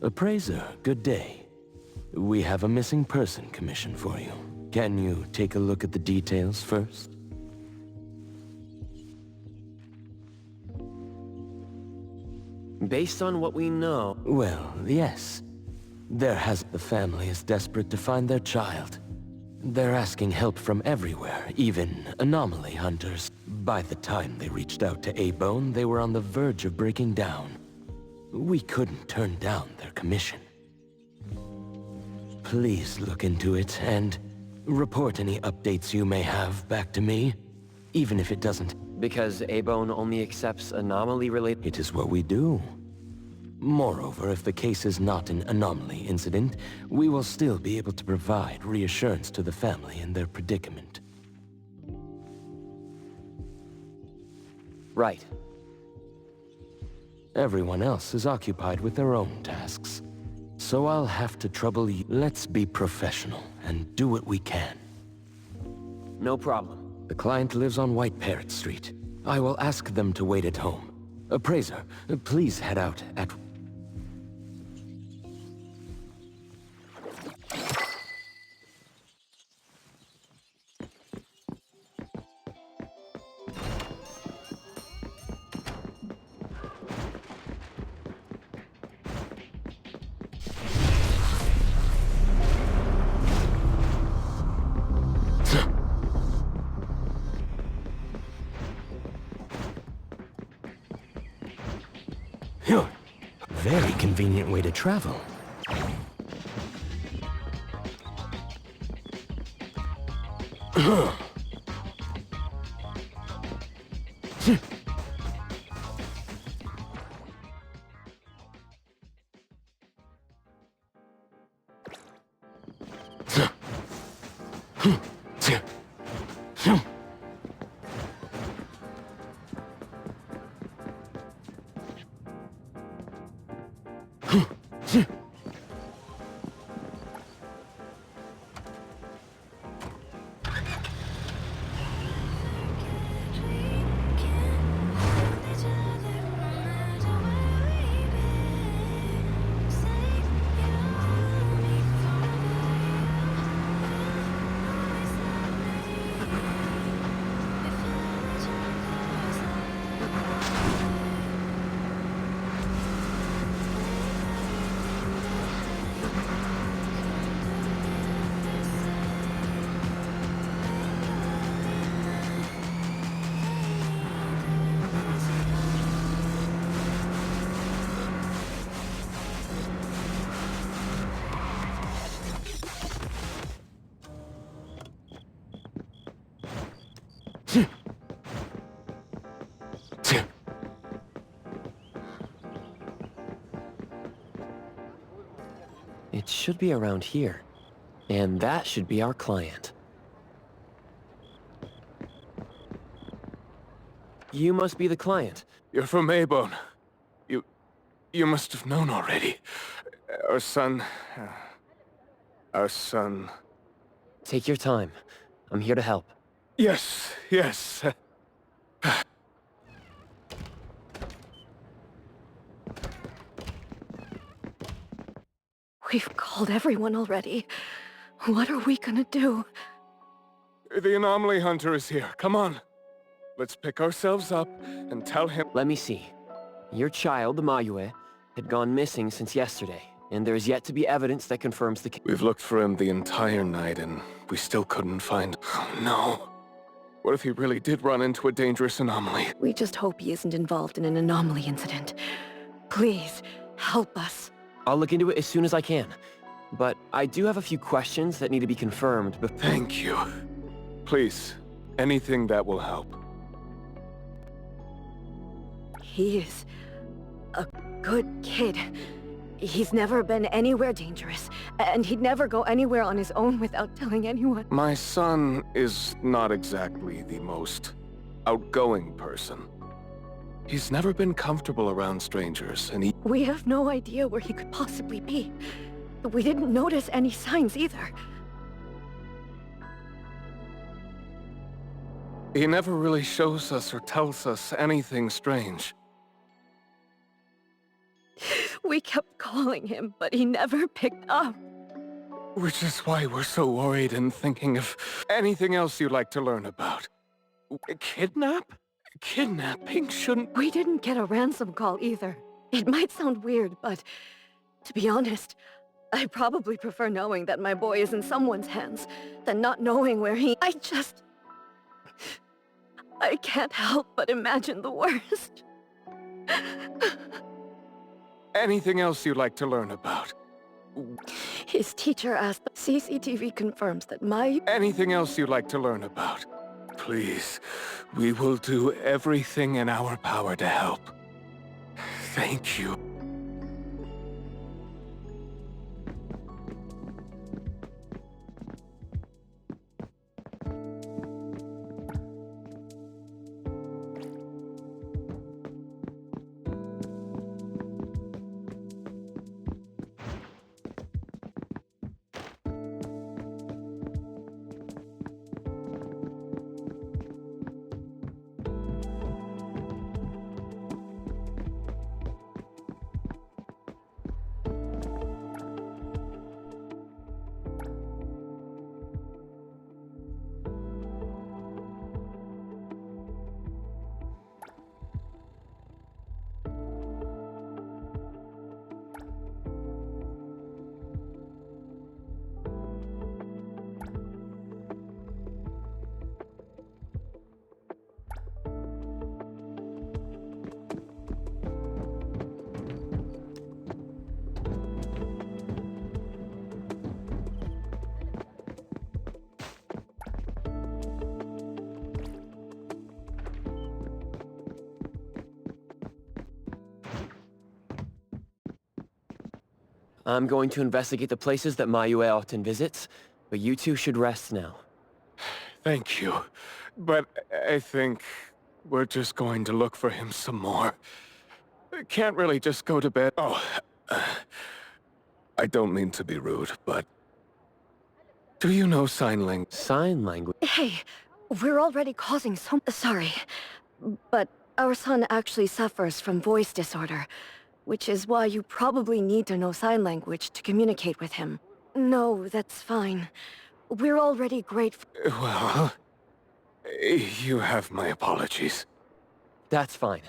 Appraiser, good day. We have a missing person commission for you. Can you take a look at the details first? Based on what we know... Well, yes. The family is desperate to find their child. They're asking help from everywhere, even anomaly hunters. By the time they reached out to A-Bone, they were on the verge of breaking down. We couldn't turn down their commission. Please look into it and report any updates you may have back to me, even if it doesn't. Because A-Bone only accepts anomaly-related... It is what we do. Moreover, if the case is not an anomaly incident, we will still be able to provide reassurance to the family in their predicament. Right. Everyone else is occupied with their own tasks. So I'll have to trouble you. Let's be professional and do what we can. No problem. The client lives on White Parrot Street. I will ask them to wait at home. Appraiser, please head out at... Very convenient way to travel. It should be around here. And that should be our client. You must be the client. You're from A-Bone. You must have known already. Our son... Take your time. I'm here to help. Yes. We've called everyone already. What are we gonna do? The anomaly hunter is here. Come on. Let's pick ourselves up and tell him... Let me see. Your child, the Mayue, had gone missing since yesterday, and there's yet to be evidence that confirms the case. We've looked for him the entire night, and we still couldn't find... Oh, no. What if he really did run into a dangerous anomaly? We just hope he isn't involved in an anomaly incident. Please, help us. I'll look into it as soon as I can. But I do have a few questions that need to be confirmed before... Thank you. Please, anything that will help. He is a good kid. He's never been anywhere dangerous, and he'd never go anywhere on his own without telling anyone. My son is not exactly the most outgoing person. He's never been comfortable around strangers, and We have no idea where he could possibly be. We didn't notice any signs either. He never really shows us or tells us anything strange. We kept calling him, but he never picked up. Which is why we're so worried and thinking of anything else you'd like to learn about. Kidnapping shouldn't... We didn't get a ransom call either. It might sound weird, but to be honest, I probably prefer knowing that my boy is in someone's hands than not knowing where he... I can't help but imagine the worst. Anything else you'd like to learn about? His teacher asked, CCTV confirms that my... Anything else you'd like to learn about? Please, we will do everything in our power to help. Thank you. I'm going to investigate the places that Mayue often visits, but you two should rest now. Thank you. But I think we're just going to look for him some more. Can't really just go to bed. Oh, I don't mean to be rude, but... do you know sign language? Sign language? Hey, we're already causing so... Sorry, but our son actually suffers from voice disorder, which is why you probably need to know sign language to communicate with him. No, that's fine. We're already grateful. Well, you have my apologies. That's fine.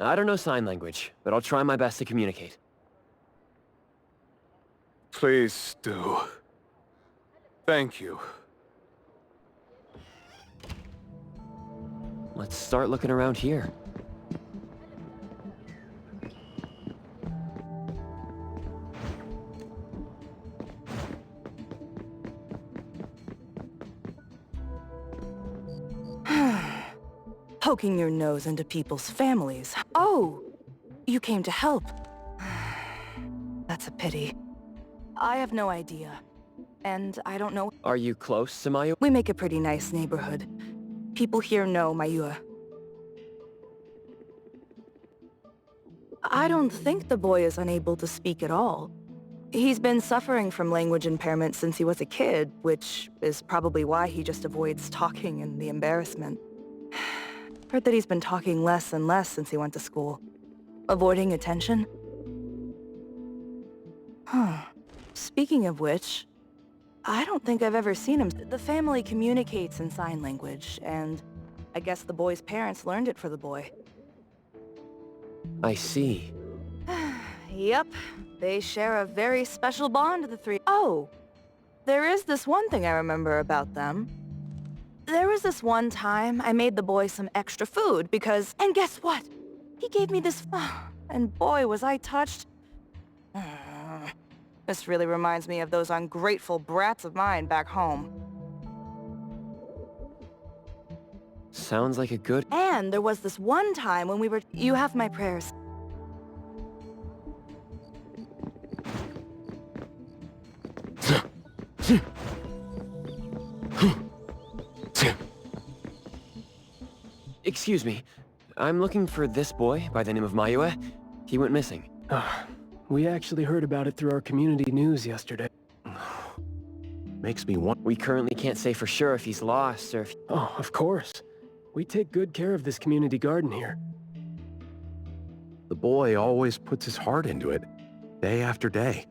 I don't know sign language, but I'll try my best to communicate. Please do. Thank you. Let's start looking around here. Poking your nose into people's families. Oh, you came to help. That's a pity. I have no idea. And I don't know... Are you close to Mayue? We make a pretty nice neighborhood. People here know Mayue. I don't think the boy is unable to speak at all. He's been suffering from language impairment since he was a kid, which is probably why he just avoids talking and the embarrassment. Heard that he's been talking less and less since he went to school. Avoiding attention? Huh. Speaking of which, I don't think I've ever seen him. The family communicates in sign language, and I guess the boy's parents learned it for the boy. I see. Yep. They share a very special bond, the three. Oh! There is this one thing I remember about them. There was this one time I made the boy some extra food because... And guess what? He gave me this... And boy, was I touched. This really reminds me of those ungrateful brats of mine back home. Sounds like a good... And there was this one time when we were... You have my prayers. Excuse me. I'm looking for this boy by the name of Mayue. He went missing. We actually heard about it through our community news yesterday. Makes me want... We currently can't say for sure if he's lost or if... Oh, of course. We take good care of this community garden here. The boy always puts his heart into it. day after day.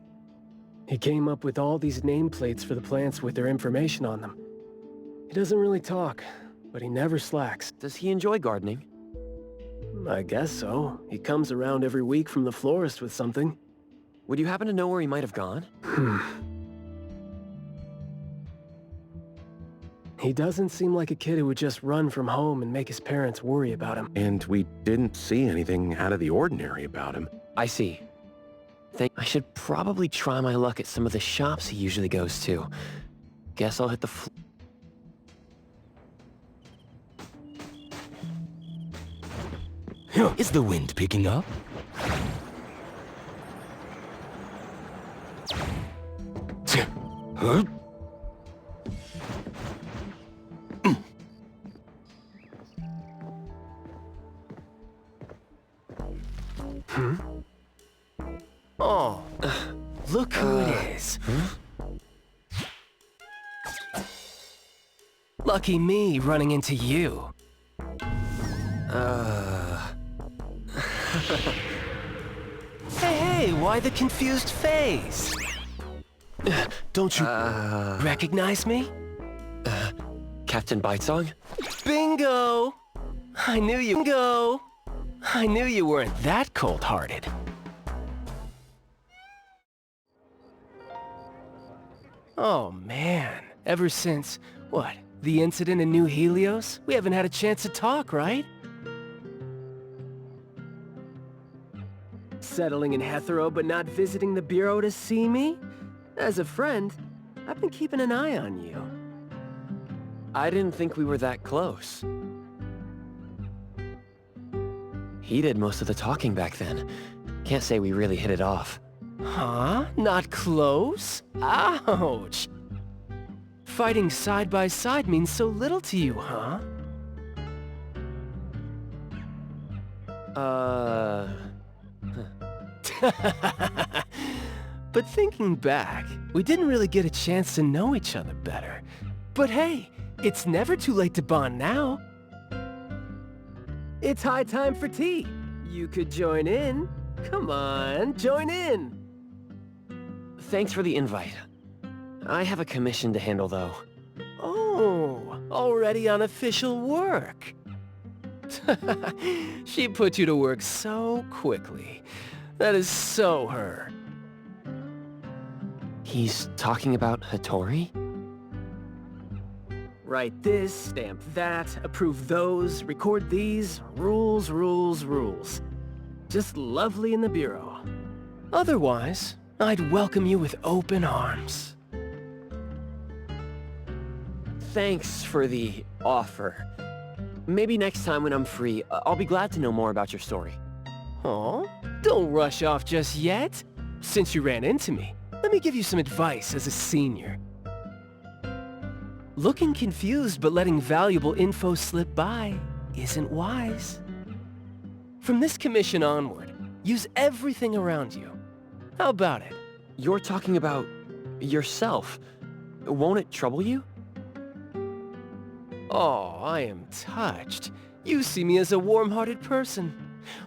He came up with all these nameplates for the plants with their information on them. He doesn't really talk, but he never slacks. Does he enjoy gardening? I guess so. He comes around every week from the florist with something. Would you happen to know where he might have gone? He doesn't seem like a kid who would just run from home and make his parents worry about him. And we didn't see anything out of the ordinary about him. I see. I should probably try my luck at some of the shops he usually goes to. Guess I'll hit the Is the wind picking up? Huh? Oh, look who it is. Lucky me running into you. Hey, why the confused face? Don't you recognize me? Captain Baicang? Bingo! I knew you weren't that cold-hearted. Oh man, ever since, what, the incident in New Helios? We haven't had a chance to talk, right? Settling in Hetero but not visiting the Bureau to see me? As a friend, I've been keeping an eye on you. I didn't think we were that close. He did most of the talking back then. Can't say we really hit it off. Huh? Not close? Ouch! Fighting side by side means so little to you, huh? But thinking back, we didn't really get a chance to know each other better. But hey, it's never too late to bond now. It's high time for tea. You could join in. Come on, join in. Thanks for the invite. I have a commission to handle, though. Oh, already on official work. She put you to work so quickly. That is so her. He's talking about Hattori? Write this, stamp that, approve those, record these, rules, rules, rules. Just lovely in the Bureau. Otherwise, I'd welcome you with open arms. Thanks for the offer. Maybe next time when I'm free, I'll be glad to know more about your story. Aw, don't rush off just yet. Since you ran into me, let me give you some advice as a senior. Looking confused but letting valuable info slip by isn't wise. From this commission onward, use everything around you. How about it? You're talking about yourself. Won't it trouble you? Oh, I am touched. You see me as a warm-hearted person.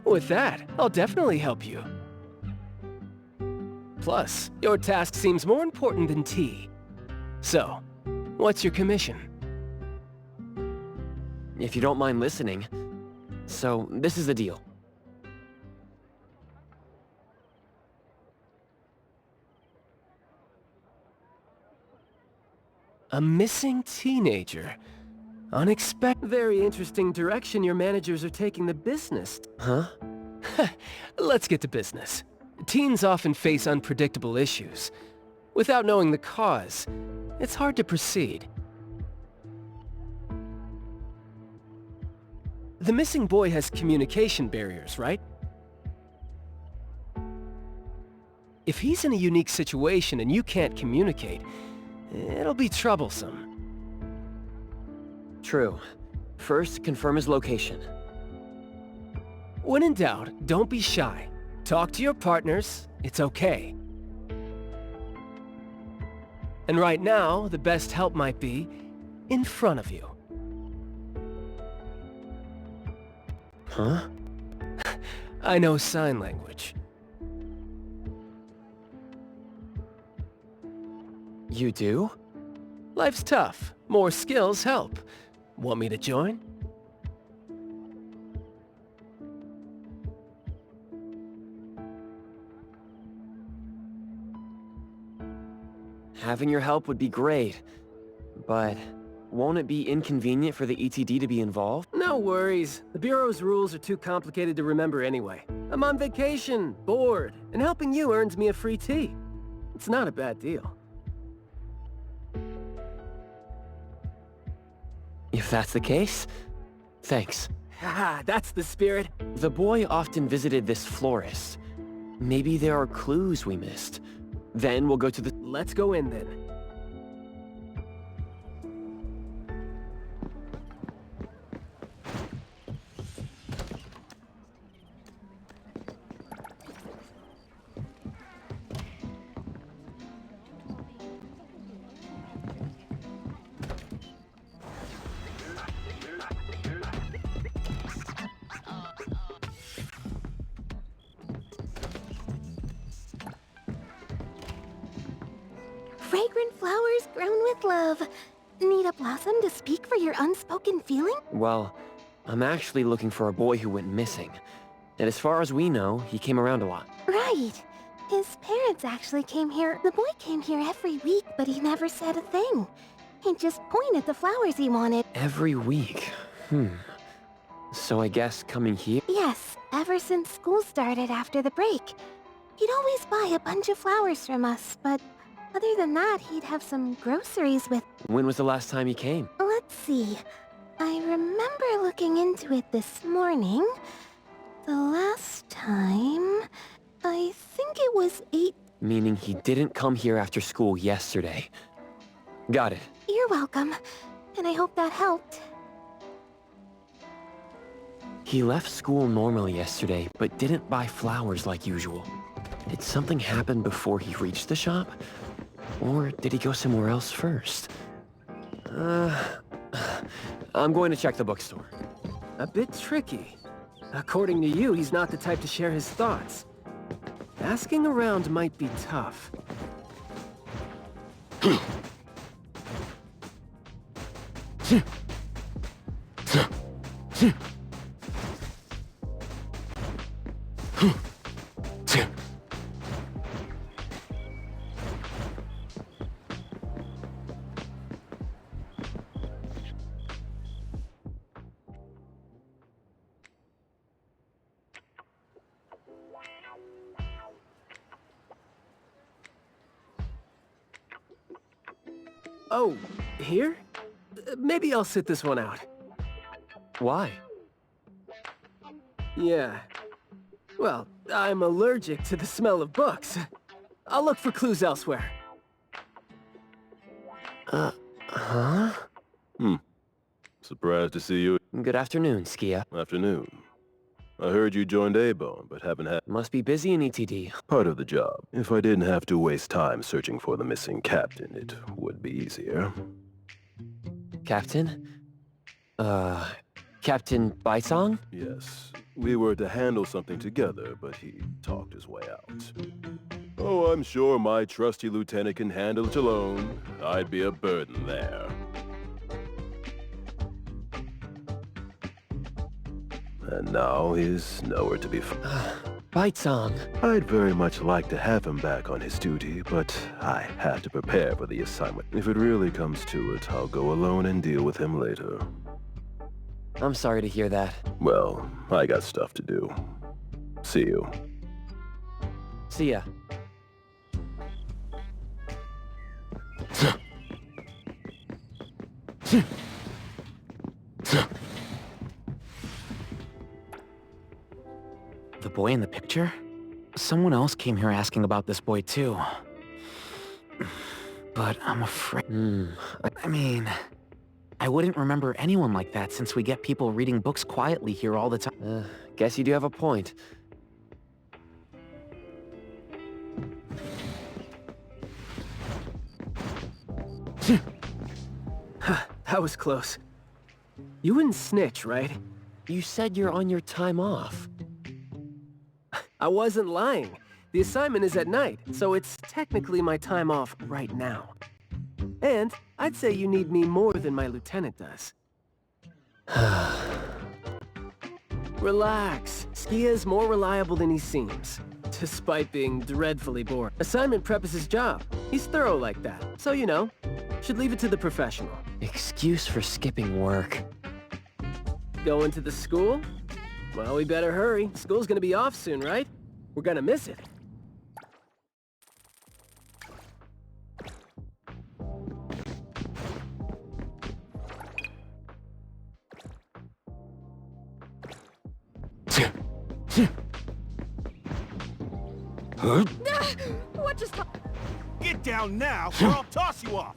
With that, I'll definitely help you. Plus, your task seems more important than tea. So, what's your commission? If you don't mind listening. So, this is the deal. A missing teenager. Unexpected. Very interesting direction your managers are taking the business. Huh? Let's get to business. Teens often face unpredictable issues. Without knowing the cause, it's hard to proceed. The missing boy has communication barriers, right? If he's in a unique situation and you can't communicate, it'll be troublesome. True. First, confirm his location. When in doubt, don't be shy. Talk to your partners, it's okay. And right now, the best help might be in front of you. Huh? I know sign language. You do? Life's tough. More skills help. Want me to join? Having your help would be great, but won't it be inconvenient for the ETD to be involved? No worries. The Bureau's rules are too complicated to remember anyway. I'm on vacation, bored, and helping you earns me a free tea. It's not a bad deal. If that's the case, thanks. Haha, that's the spirit. The boy often visited this florist. Maybe there are clues we missed. Then we'll go to the... Let's go in then. Fragrant flowers grown with love. Need a blossom to speak for your unspoken feeling? Well, I'm actually looking for a boy who went missing. And as far as we know, he came around a lot. Right. His parents actually came here. The boy came here every week, but he never said a thing. He'd just point at the flowers he wanted. Every week? So I guess coming here? Yes, ever since school started after the break. He'd always buy a bunch of flowers from us, but other than that, he'd have some groceries with... When was the last time he came? Let's see. I remember looking into it this morning. The last time... I think it was 8... Meaning he didn't come here after school yesterday. Got it. You're welcome. And I hope that helped. He left school normally yesterday, but didn't buy flowers like usual. Did something happen before he reached the shop? Or did he go somewhere else first? I'm going to check the bookstore. A bit tricky. According to you, he's not the type to share his thoughts. Asking around might be tough. Oh, here? Maybe I'll sit this one out. Why? Yeah. Well, I'm allergic to the smell of books. I'll look for clues elsewhere. Huh? Surprised to see you. Good afternoon, Skia. Afternoon. I heard you joined A-Bone, but haven't had Must be busy in ETD. part of the job. If I didn't have to waste time searching for the missing captain, it would be easier. Captain? Captain Baicang? Yes, we were to handle something together, but he talked his way out. Oh, I'm sure my trusty lieutenant can handle it alone. I'd be a burden there. And now he's nowhere to be found. Baicang. I'd very much like to have him back on his duty, but I have to prepare for the assignment. If it really comes to it, I'll go alone and deal with him later. I'm sorry to hear that. Well, I got stuff to do. See you. See ya. The boy in the picture? Someone else came here asking about this boy too. But I'm afraid... I mean... I wouldn't remember anyone like that since we get people reading books quietly here all the time. Guess you do have a point. That was close. You wouldn't snitch, right? You said you're on your time off. I wasn't lying. The assignment is at night, so it's technically my time off right now. And I'd say you need me more than my lieutenant does. Relax. Skia is more reliable than he seems, despite being dreadfully boring. Assignment prep is his job. He's thorough like that, so you know. Should leave it to the professional. Excuse for skipping work. Going to the school? Well, we better hurry. School's gonna be off soon, right? We're gonna miss it. What just... Get down now, or I'll toss you off!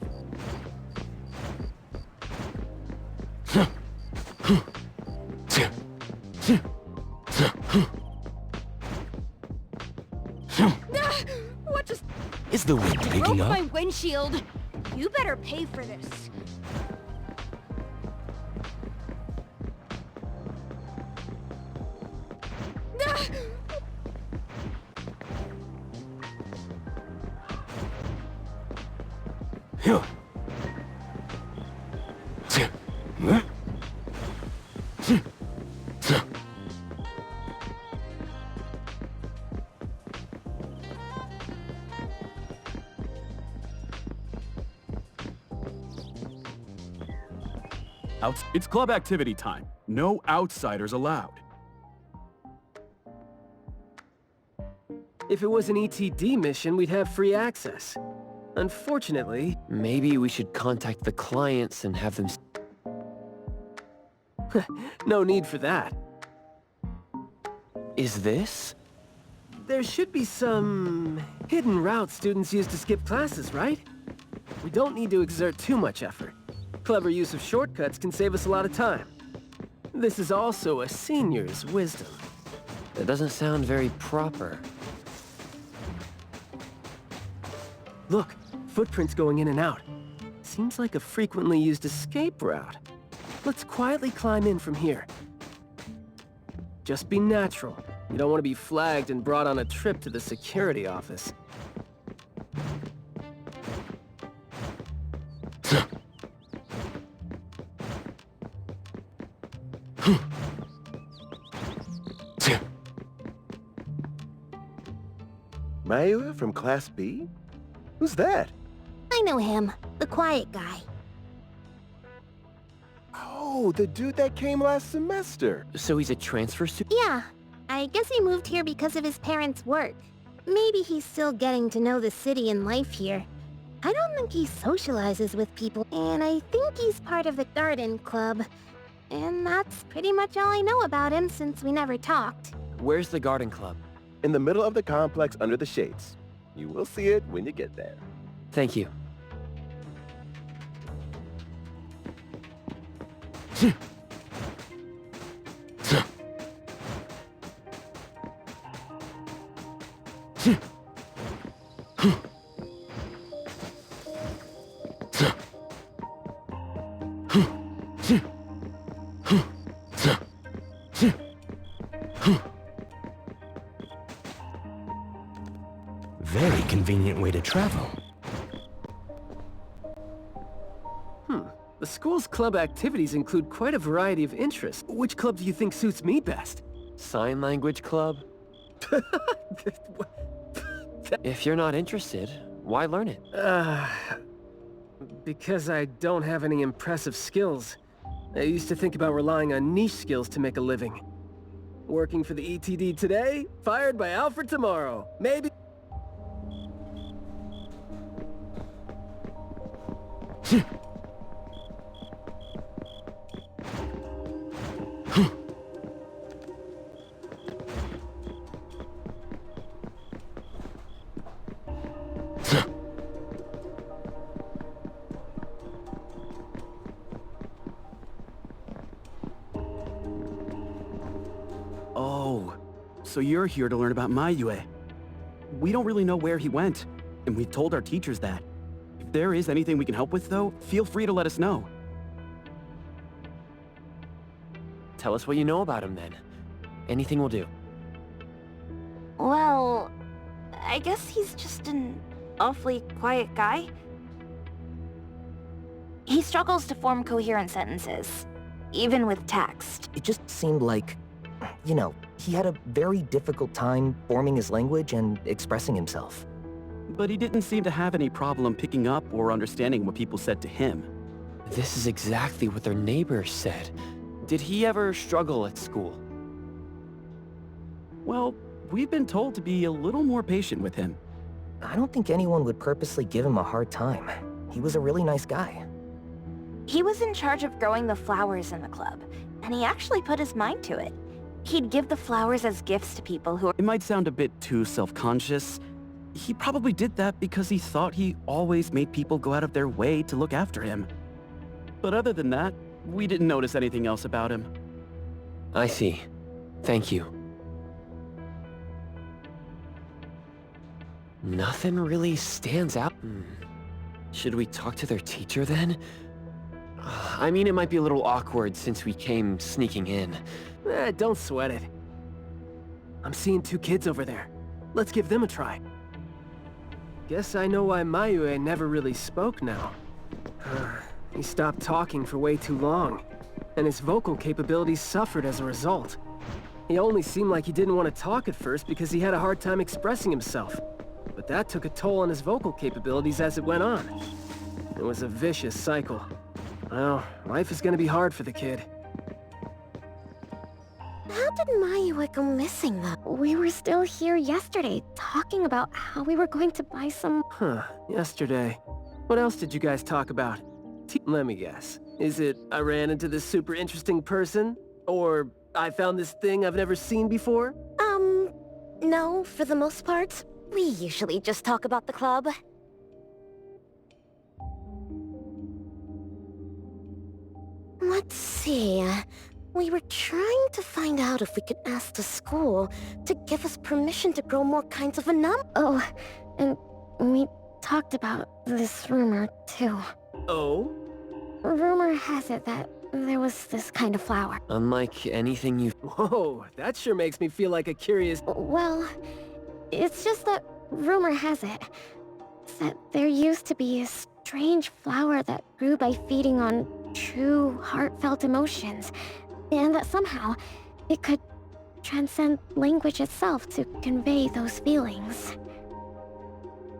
What just... Is the wind picking Broke up? my windshield. You better pay for this. It's club activity time. No outsiders allowed. If it was an ETD mission, we'd have free access. Unfortunately... Maybe we should contact the clients and have them... No need for that. Is this? There should be some... hidden routes students use to skip classes, right? We don't need to exert too much effort. Clever use of shortcuts can save us a lot of time. This is also a senior's wisdom. That doesn't sound very proper. Look, footprints going in and out. Seems like a frequently used escape route. Let's quietly climb in from here. Just be natural. You don't want to be flagged and brought on a trip to the security office. Mayua from Class B? Who's that? I know him. The quiet guy. Oh, the dude that came last semester. So he's a transfer student? Yeah. I guess he moved here because of his parents' work. Maybe he's still getting to know the city and life here. I don't think he socializes with people, and I think he's part of the garden club. And that's pretty much all I know about him since we never talked. Where's the garden club? In the middle of the complex under the shades. You will see it when you get there. Thank you. Very convenient way to travel. The school's club activities include quite a variety of interests. Which club do you think suits me best? Sign language club? If you're not interested, why learn it? Because I don't have any impressive skills. I used to think about relying on niche skills to make a living. Working for the ETD today, fired by Alfred tomorrow. Maybe... Oh, so you're here to learn about Mayue. We don't really know where he went, and we've told our teachers that. If there is anything we can help with, though, feel free to let us know. Tell us what you know about him, then. Anything will do. Well, I guess he's just an awfully quiet guy. He struggles to form coherent sentences, even with text. It just seemed like, you know, he had a very difficult time forming his language and expressing himself. But he didn't seem to have any problem picking up or understanding what people said to him. This is exactly what their neighbors said. Did he ever struggle at school? Well, we've been told to be a little more patient with him. I don't think anyone would purposely give him a hard time. He was a really nice guy. He was in charge of growing the flowers in the club, and he actually put his mind to it. He'd give the flowers as gifts to people who... It might sound a bit too self-conscious. He probably did that because he thought he always made people go out of their way to look after him. But other than that, we didn't notice anything else about him. I see. Thank you. Nothing really stands out. Should we talk to their teacher then? I mean, it might be a little awkward since we came sneaking in. Don't sweat it. I'm seeing 2 kids over there. Let's give them a try. Guess I know why Mayue never really spoke now. He stopped talking for way too long, and his vocal capabilities suffered as a result. He only seemed like he didn't want to talk at first because he had a hard time expressing himself. But that took a toll on his vocal capabilities as it went on. It was a vicious cycle. Well, life is gonna be hard for the kid. How did Mayue go missing, though? We were still here yesterday, talking about how we were going to buy some... Yesterday. What else did you guys talk about? Let me guess. Is it I ran into this super interesting person? Or I found this thing I've never seen before? No, for the most part. We usually just talk about the club. Let's see. We were trying to find out if we could ask the school to give us permission to grow more kinds of Oh, and we talked about this rumor, too. Oh? Rumor has it that there was this kind of flower. Unlike anything you've... Whoa, that sure makes me feel like a curious... Well, it's just that rumor has it that there used to be a strange flower that grew by feeding on true, heartfelt emotions, and that somehow it could transcend language itself to convey those feelings.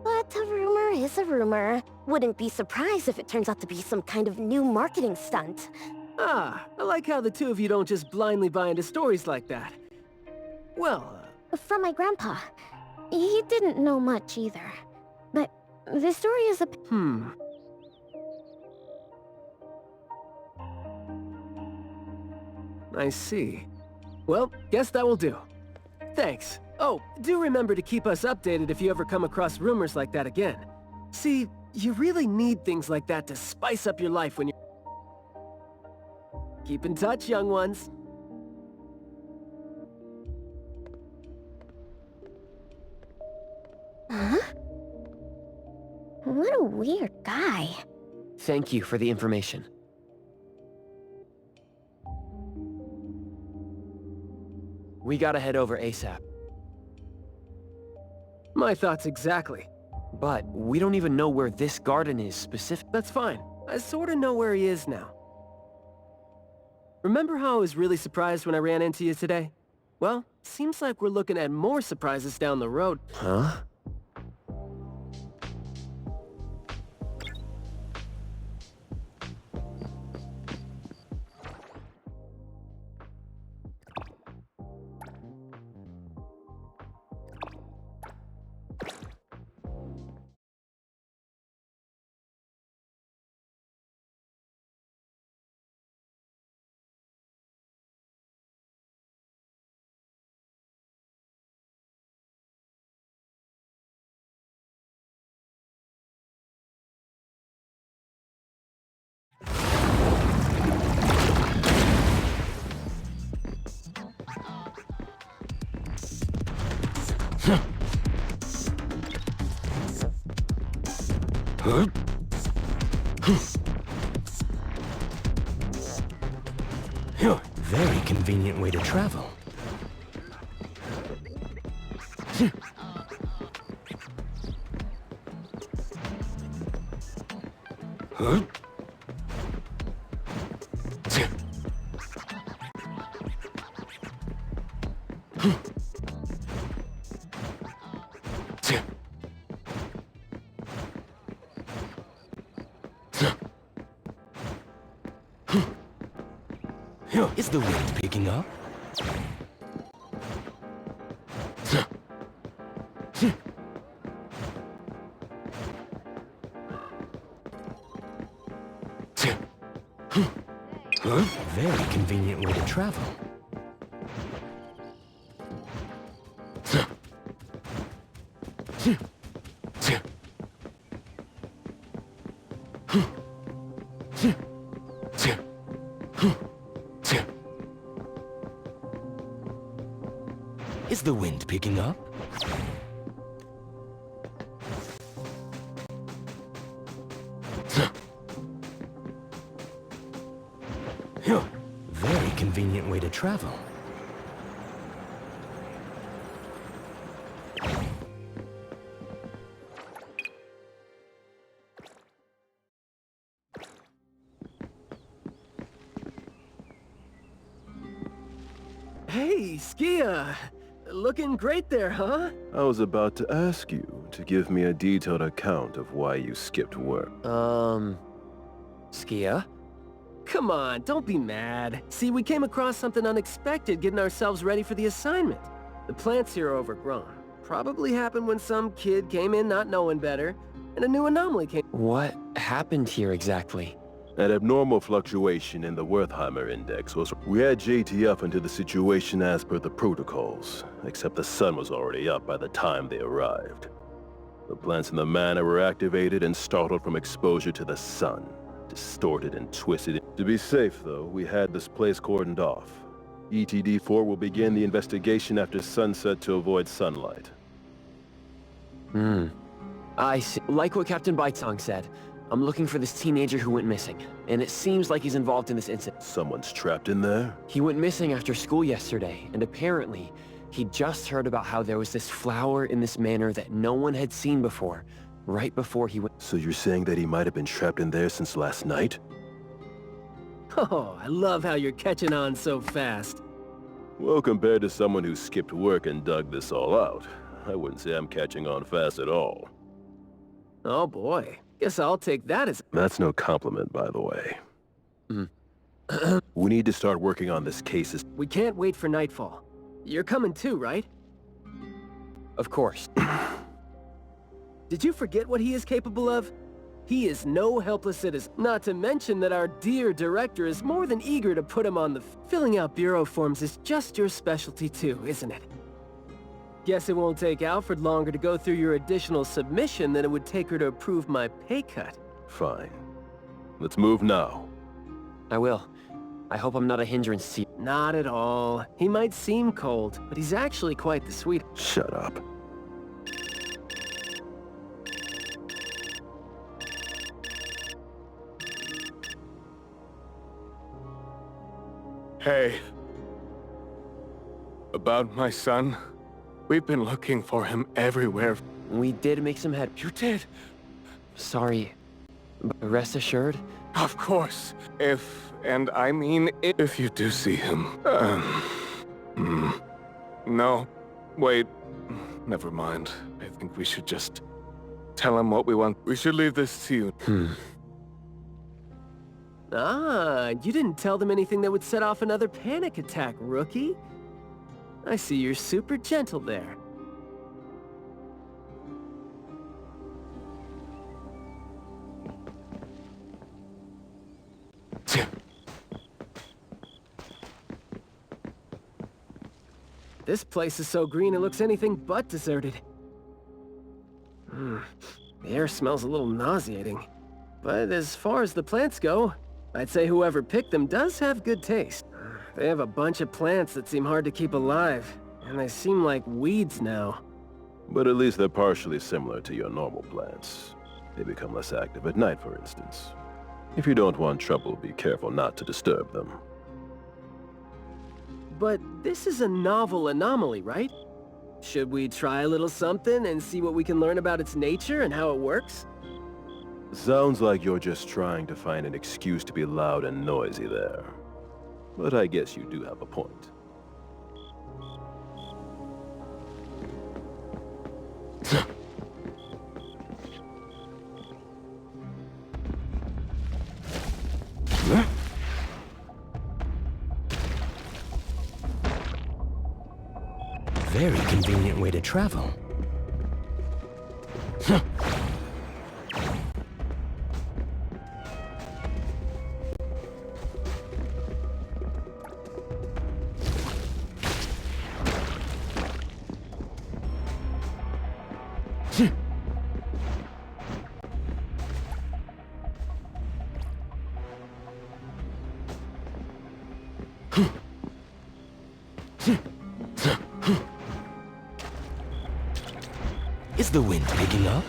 But a rumor is a rumor. Wouldn't be surprised if it turns out to be some kind of new marketing stunt. I like how the 2 of you don't just blindly buy into stories like that. Well, From my grandpa. He didn't know much either. But the story is a... I see. Well, guess that will do. Thanks. Oh, do remember to keep us updated if you ever come across rumors like that again. See, you really need things like that to spice up your life when you're... Keep in touch, young ones. Huh? What a weird guy. Thank you for the information. We gotta head over ASAP. My thoughts exactly. But we don't even know where this garden is specific. That's fine. I sorta know where he is now. Remember how I was really surprised when I ran into you today? Well, seems like we're looking at more surprises down the road. Huh? Very convenient way to travel. Is the wind picking up? Very convenient way to travel. Is the wind picking up? Very convenient way to travel. Hey, Skia! Looking great there, huh? I was about to ask you to give me a detailed account of why you skipped work. Skia? Come on, don't be mad. See, we came across something unexpected getting ourselves ready for the assignment. The plants here are overgrown. Probably happened when some kid came in not knowing better, and a new anomaly came. What happened here exactly? An abnormal fluctuation in the Wertheimer index was... We had JT up into the situation as per the protocols, except the sun was already up by the time they arrived. The plants in the manor were activated and startled from exposure to the sun, distorted and twisted. To be safe, though, we had this place cordoned off. ETD-4 will begin the investigation after sunset to avoid sunlight. I see. Like what Captain Baicang said, I'm looking for this teenager who went missing, and it seems like he's involved in this incident. Someone's trapped in there? He went missing after school yesterday, and apparently, he just heard about how there was this flower in this manor that no one had seen before, right before he went. So you're saying that he might have been trapped in there since last night? Oh, I love how you're catching on so fast. Well, compared to someone who skipped work and dug this all out, I wouldn't say I'm catching on fast at all. Oh boy, guess I'll take that as... That's no compliment, by the way. We need to start working on this case. We can't wait for nightfall. You're coming too, right? Of course. Did you forget what he is capable of? He is no helpless citizen. Not to mention that our dear director is more than eager to put him on the... Filling out bureau forms is just your specialty too, isn't it? Guess it won't take Alfred longer to go through your additional submission than it would take her to approve my pay cut. Fine. Let's move now. I will. I hope I'm not a hindrance to you. Not at all. He might seem cold, but he's actually quite the sweet... Shut up. Hey. About my son? We've been looking for him everywhere. We did make some head... You did? Sorry. But rest assured... Of course. And I mean if you do see him. No. Wait. Never mind. I think we should just tell him what we want. We should leave this to you. Ah, you didn't tell them anything that would set off another panic attack, rookie. I see you're super gentle there. This place is so green it looks anything but deserted. The air smells a little nauseating. But as far as the plants go, I'd say whoever picked them does have good taste. They have a bunch of plants that seem hard to keep alive, and they seem like weeds now. But at least they're partially similar to your normal plants. They become less active at night, for instance. If you don't want trouble, be careful not to disturb them. But this is a novel anomaly, right? Should we try a little something and see what we can learn about its nature and how it works? Sounds like you're just trying to find an excuse to be loud and noisy there. But I guess you do have a point. very convenient way to travel. Is the wind picking up?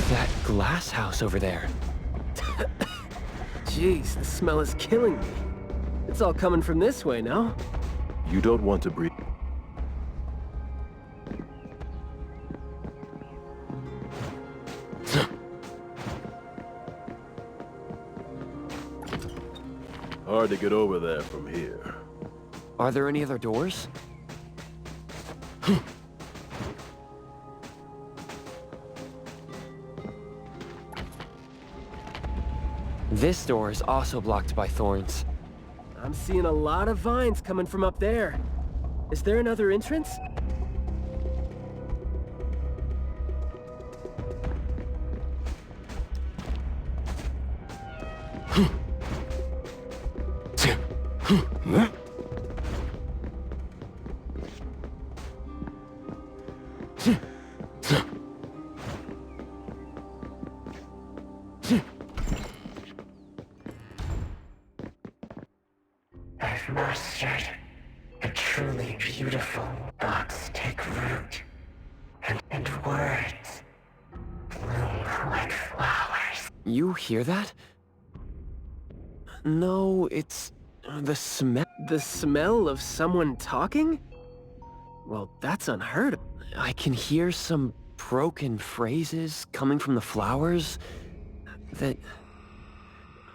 That glass house over there. Jeez, the smell is killing me. It's all coming from this way, no? You don't want to breathe. Hard to get over there from here. Are there any other doors? This door is also blocked by thorns. I'm seeing a lot of vines coming from up there. Is there another entrance? I've mastered a truly beautiful thoughts take root, and words bloom like flowers. You hear that? No, it's the smell. The smell of someone talking? Well, that's unheard of. I can hear some broken phrases coming from the flowers that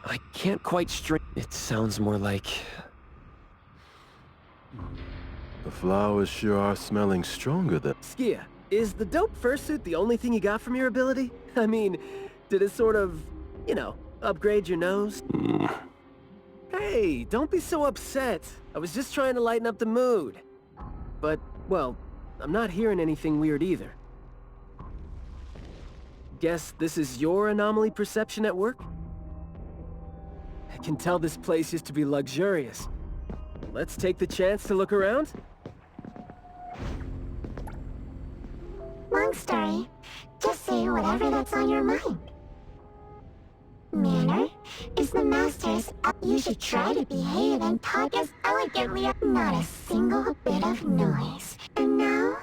I can't quite string. It sounds more like... The flowers sure are smelling stronger than... Skia, is the dope fursuit the only thing you got from your ability? I mean, did it sort of, you know, upgrade your nose? Hey, don't be so upset. I was just trying to lighten up the mood. But, well, I'm not hearing anything weird either. Guess this is your anomaly perception at work? I can tell this place used to be luxurious. Let's take the chance to look around? Long story. Just say whatever that's on your mind. Manner is the master's. You should try to behave and talk as elegantly as not a single bit of noise. And now...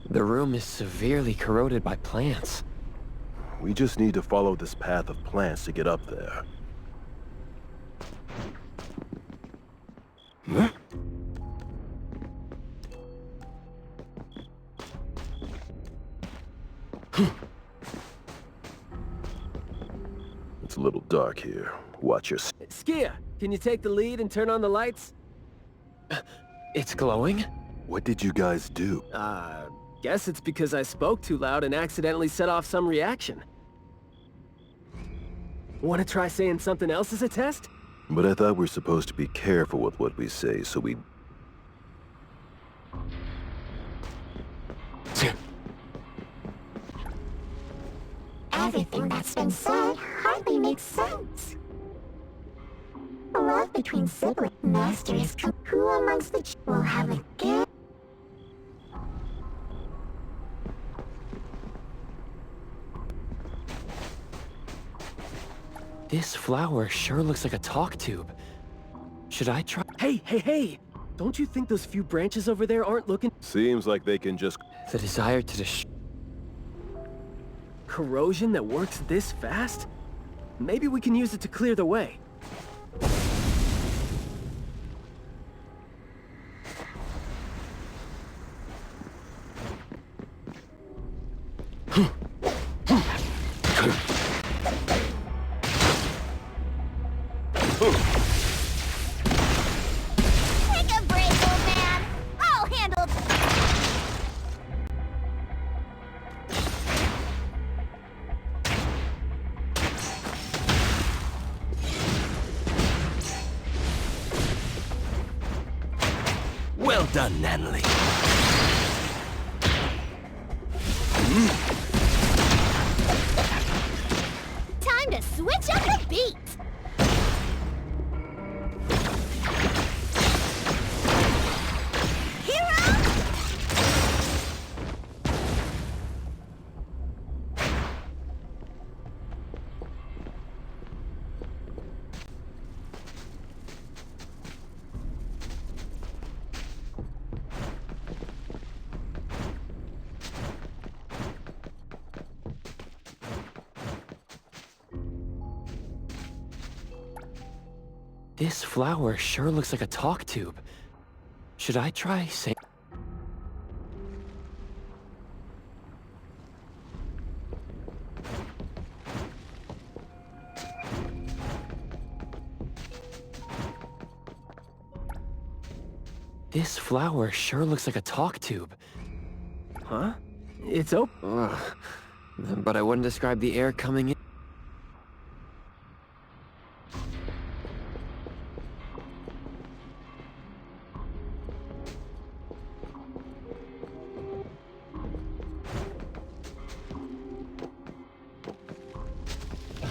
The room is severely corroded by plants. We just need to follow this path of plants to get up there. It's a little dark here. Watch your... Skia, can you take the lead and turn on the lights? It's glowing? What did you guys do? Guess it's because I spoke too loud and accidentally set off some reaction. Want to try saying something else as a test? But I thought we were supposed to be careful with what we say, so we... Everything that's been said hardly makes sense. Love between siblings. Master is who amongst the will have a gift? This flower sure looks like a talk tube. Should I try? Hey! Don't you think those few branches over there aren't looking... Seems like they can just... The desire to destroy... Corrosion that works this fast? Maybe we can use it to clear the way. Well done, Natalie. Time to switch up the beat! This flower sure looks like a talk tube. Should I try saying... This flower sure looks like a talk tube. Huh? It's open. Ugh. But I wouldn't describe the air coming in.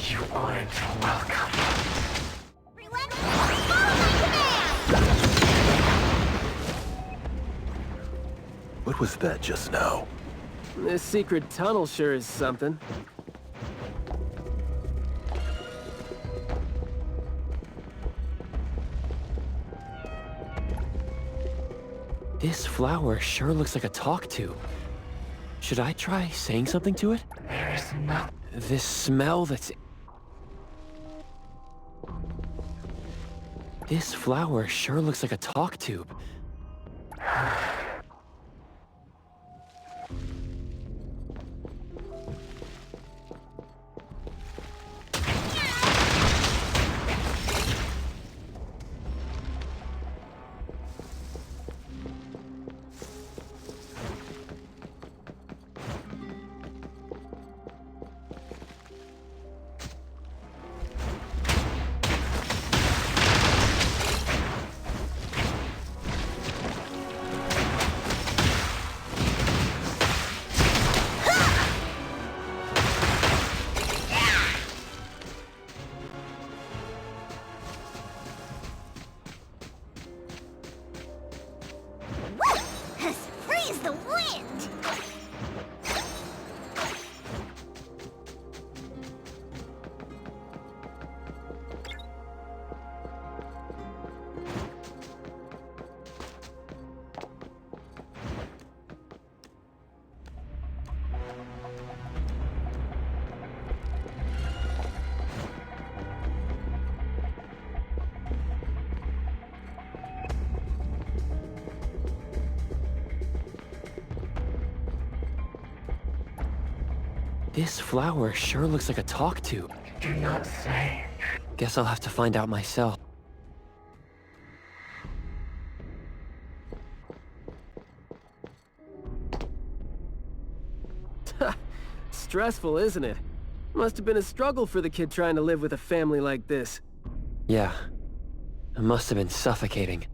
You aren't welcome. Everyone, follow my command! What was that just now? This secret tunnel sure is something. This flower sure looks like a talk tube. Should I try saying something to it? There is no... This smell that's... This flower sure looks like a talk tube. Freeze the wind! This flower sure looks like a talk tube. Do not say. Guess I'll have to find out myself. Stressful, isn't it? Must have been a struggle for the kid trying to live with a family like this. Yeah. It must have been suffocating.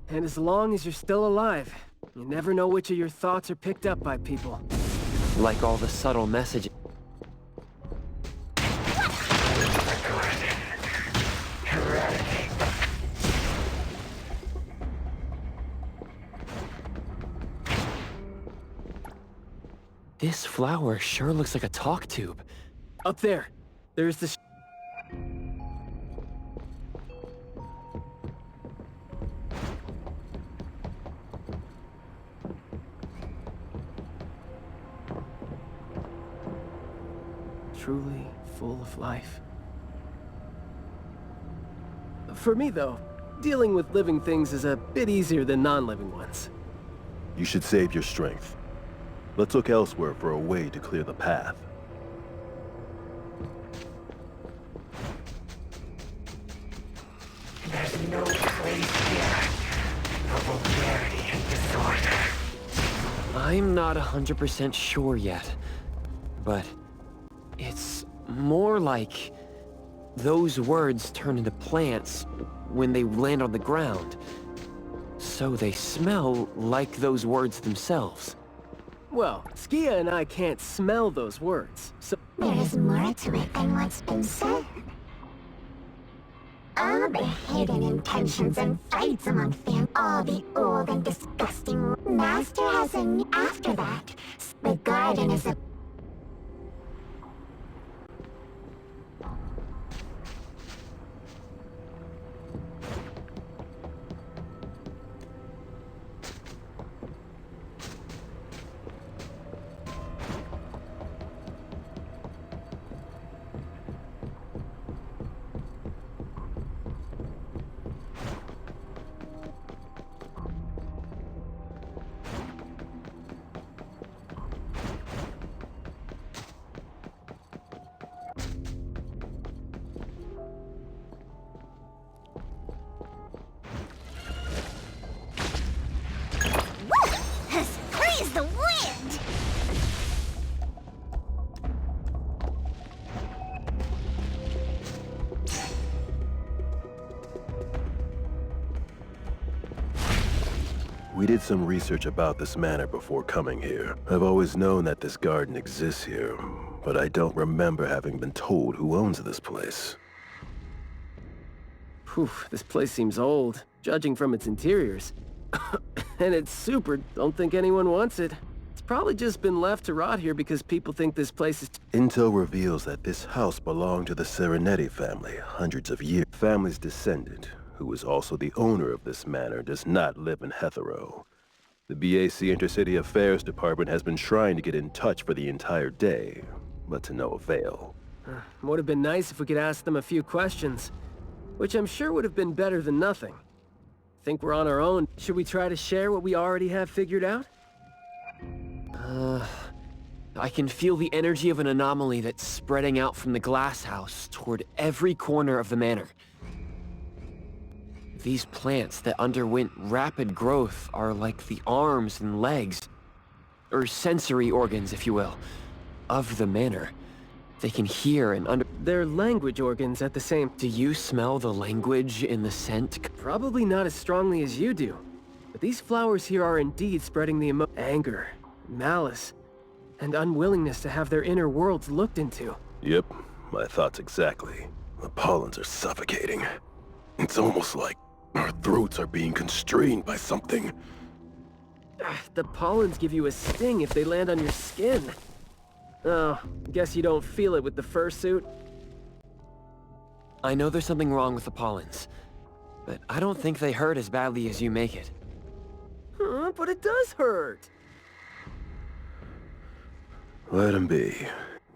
And as long as you're still alive, you never know which of your thoughts are picked up by people. Like all the subtle messages. This flower sure looks like a talk tube. Up there, there's the... Truly full of life. For me, though, dealing with living things is a bit easier than non-living ones. You should save your strength. Let's look elsewhere for a way to clear the path. There's no place here for vulgarity and disorder. I'm not 100% sure yet, but it's more like those words turn into plants when they land on the ground. So they smell like those words themselves. Well, Skia and I can't smell those words, so... There is more to it than what's been said. All the hidden intentions and fights among them, all the old and disgusting... Master has a... After that, the garden is a... Freeze the wind! We did some research about this manor before coming here. I've always known that this garden exists here, but I don't remember having been told who owns this place. Whew, this place seems old, judging from its interiors. And it's super, don't think anyone wants it. It's probably just been left to rot here because people think this place is... Intel reveals that this house belonged to the Serenetti family hundreds of years. Family's descendant, who is also the owner of this manor, does not live in Hetero. The BAC Intercity Affairs Department has been trying to get in touch for the entire day, but to no avail. Would have been nice if we could ask them a few questions, which I'm sure would have been better than nothing. Think we're on our own. Should we try to share what we already have figured out? I can feel the energy of an anomaly that's spreading out from the glass house toward every corner of the manor. These plants that underwent rapid growth are like the arms and legs, or sensory organs, if you will, of the manor. They can hear and They're language organs at the same... Do you smell the language in the scent? Probably not as strongly as you do. But these flowers here are indeed spreading the anger, malice, and unwillingness to have their inner worlds looked into. Yep, my thoughts exactly. The pollens are suffocating. It's almost like our throats are being constrained by something. The pollens give you a sting if they land on your skin. Oh, guess you don't feel it with the fursuit? I know there's something wrong with the pollens, but I don't think they hurt as badly as you make it. But it does hurt! Let him be.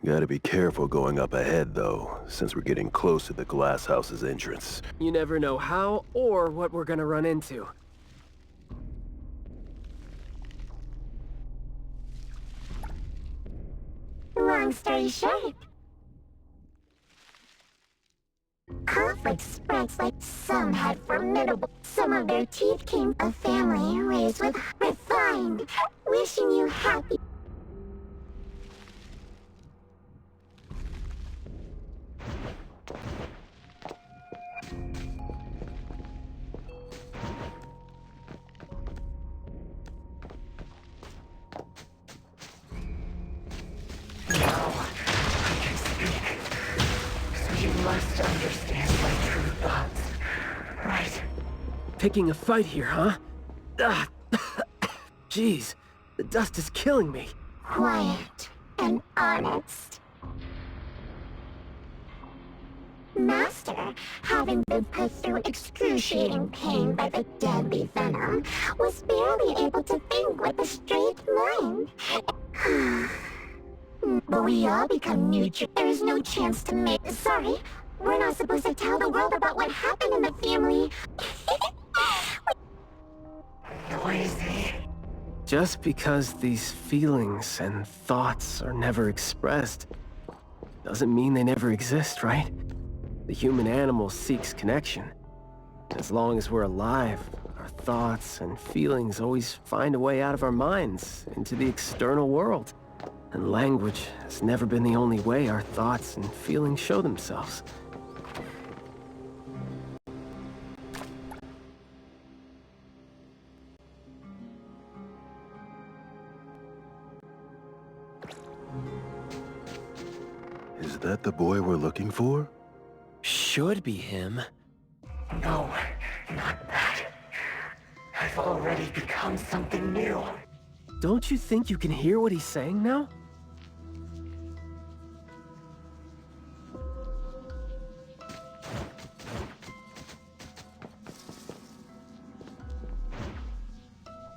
Gotta be careful going up ahead, though, since we're getting close to the glass house's entrance. You never know how or what we're gonna run into. Long story short, conflict spreads like some had formidable. Some of their teeth came a family raised with refined, wishing you happy. Must understand my true thoughts, right? Picking a fight here, huh? Jeez, the dust is killing me. Quiet and honest. Master, having been put through excruciating pain by the deadly venom, was barely able to think with a straight mind. But we all become neutral. There is no chance to make... Sorry, we're not supposed to tell the world about what happened in the family. Noisy. Just because these feelings and thoughts are never expressed, doesn't mean they never exist, right? The human animal seeks connection. As long as we're alive, our thoughts and feelings always find a way out of our minds into the external world. And language has never been the only way our thoughts and feelings show themselves. Is that the boy we're looking for? Should be him. No, not that. I've already become something new. Don't you think you can hear what he's saying now?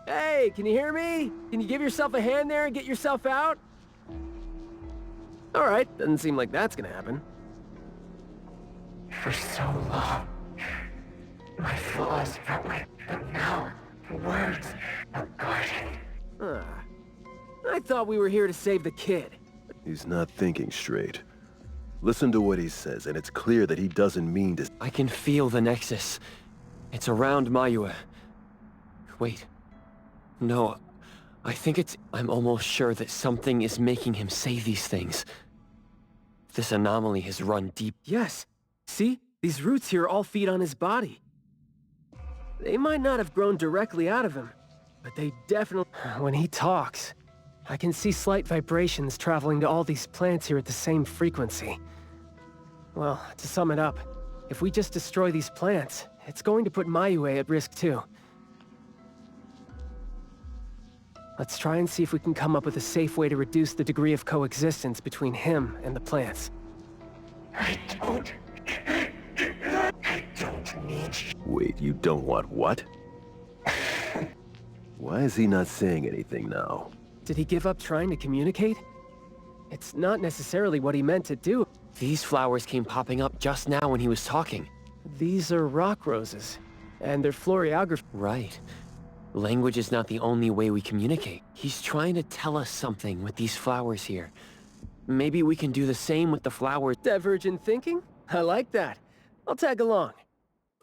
Hey, can you hear me? Can you give yourself a hand there and get yourself out? Alright, doesn't seem like that's gonna happen. For so long, my flaws felt like, but now, words are guarded. I thought we were here to save the kid. He's not thinking straight. Listen to what he says, and it's clear that he doesn't mean to... I can feel the Nexus. It's around Mayue. Wait. No, I think it's... I'm almost sure that something is making him say these things. This anomaly has run deep. Yes. See? These roots here all feed on his body. They might not have grown directly out of him, but they definitely... When he talks, I can see slight vibrations traveling to all these plants here at the same frequency. Well, to sum it up, if we just destroy these plants, it's going to put Mayue at risk too. Let's try and see if we can come up with a safe way to reduce the degree of coexistence between him and the plants. I don't need you. Wait, you don't want what? Why is he not saying anything now? Did he give up trying to communicate? It's not necessarily what he meant to do. These flowers came popping up just now when he was talking. These are rock roses, and they're floriography. Right. Language is not the only way we communicate. He's trying to tell us something with these flowers here. Maybe we can do the same with the flowers. Divergent thinking? I like that. I'll tag along.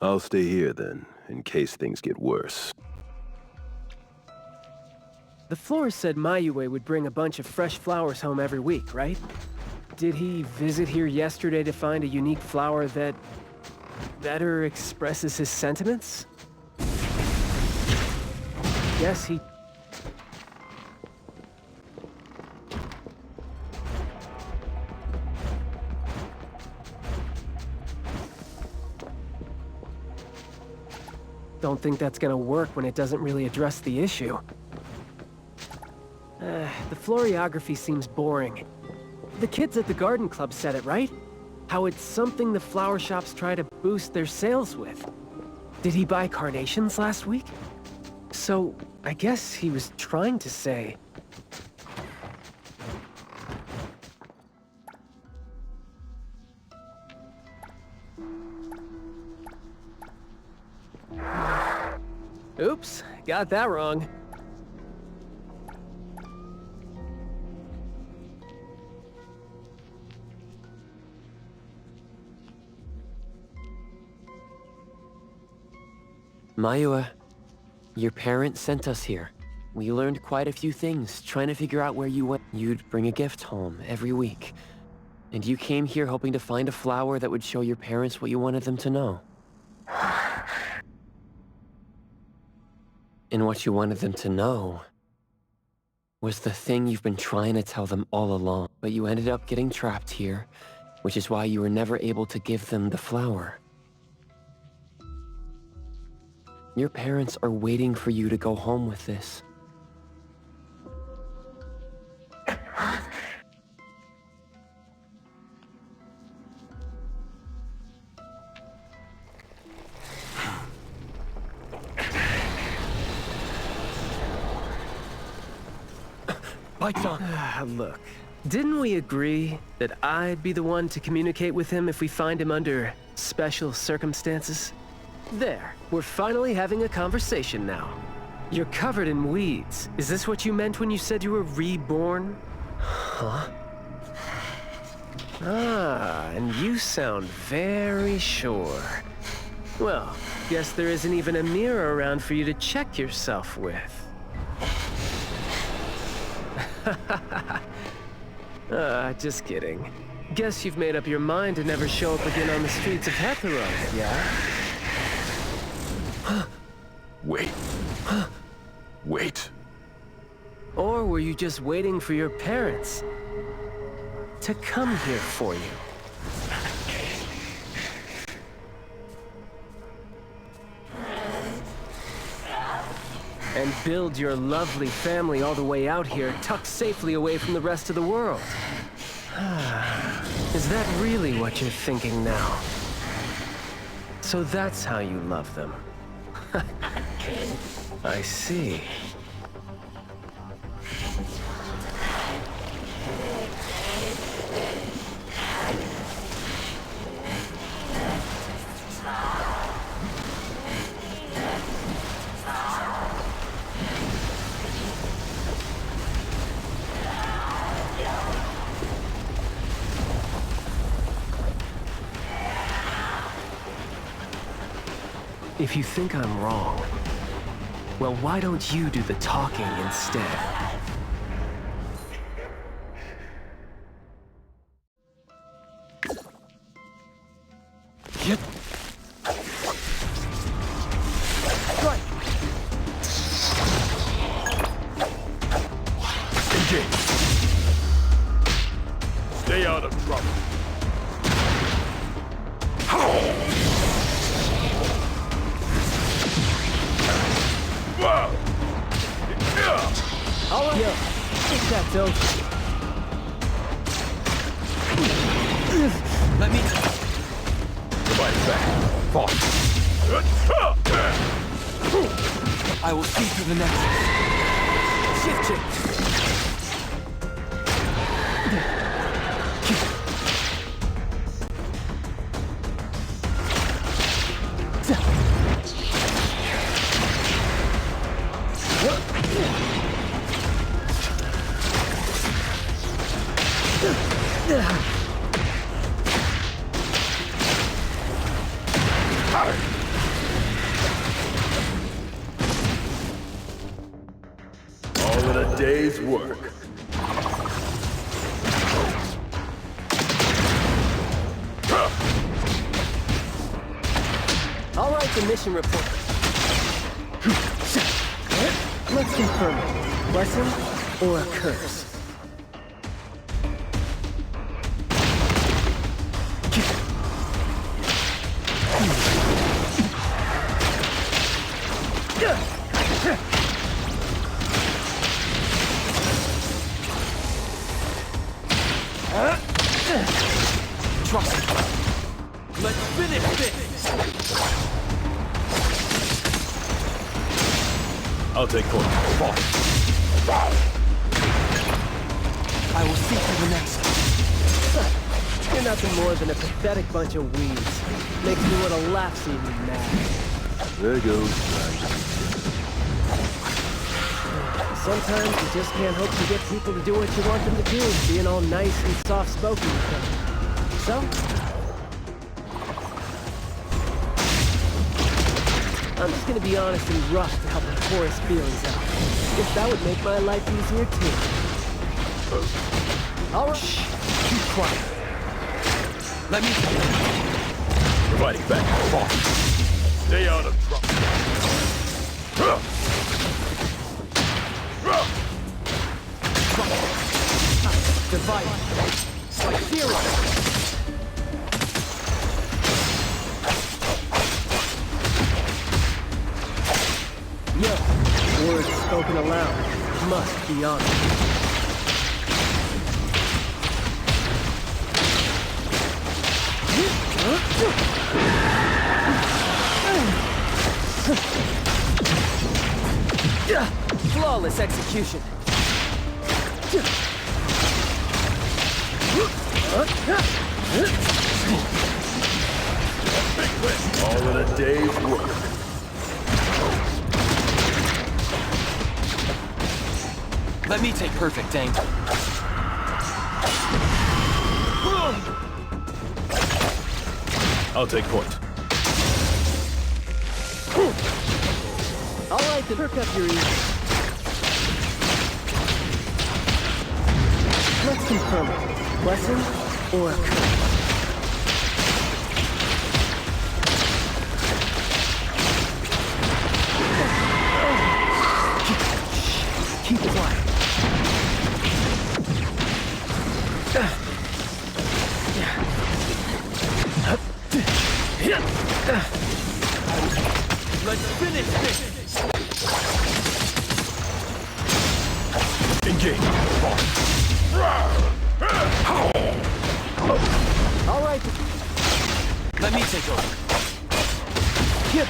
I'll stay here then, in case things get worse. The florist said Mayue would bring a bunch of fresh flowers home every week, right? Did he visit here yesterday to find a unique flower that better expresses his sentiments? Yes, he... Don't think that's gonna work when it doesn't really address the issue. The floriography seems boring. The kids at the garden club said it, right? How it's something the flower shops try to boost their sales with. Did he buy carnations last week? So, I guess he was trying to say... Oops, got that wrong. Mayue, your parents sent us here. We learned quite a few things, trying to figure out where you went. You'd bring a gift home every week. And you came here hoping to find a flower that would show your parents what you wanted them to know. And what you wanted them to know was the thing you've been trying to tell them all along. But you ended up getting trapped here, which is why you were never able to give them the flower. Your parents are waiting for you to go home with this. Baicang. Look, didn't we agree that I'd be the one to communicate with him if we find him under special circumstances? There, we're finally having a conversation now. You're covered in weeds. Is this what you meant when you said you were reborn? Huh? Ah, and you sound very sure. Well, guess there isn't even a mirror around for you to check yourself with. Just kidding. Guess you've made up your mind to never show up again on the streets of Hetheros, yeah? Wait. Wait. Or were you just waiting for your parents? to come here for you. And build your lovely family all the way out here, tucked safely away from the rest of the world. Is that really what you're thinking now? So that's how you love them. I see. If you think I'm wrong, well, why don't you do the talking instead? Yep. Strike! Engage! Stay out of trouble. All right. Yo, I think that's over. Let me... Fight back. Fall. I will see through the next. Shift change. All in a day's work. All right, the mission report. Let's confirm it. Blessing or a curse? Trust me. Let's finish this! I'll take point. Fall. I will see through the next. You're nothing more than a pathetic bunch of weeds. Makes me want to laugh seeing you mad. There goes. Sometimes you just can't hope to get people to do what you want them to do, being all nice and soft-spoken with them. So? I'm just gonna be honest and rough to help my forest feelings out. Guess that would make my life easier too. All right. Shh. Keep quiet. Let me... Fighting back. Fall. Stay out of trouble. Divide. Like zero. Yo, words spoken aloud must be honored. Flawless execution. All in a day's work. Let me take perfect aim. I'll take point. All right, then perk up your ears. Let's confirm it. Blessing or a curse? Keep quiet. Let's finish this! Engage! All right. Let me take over. Yep.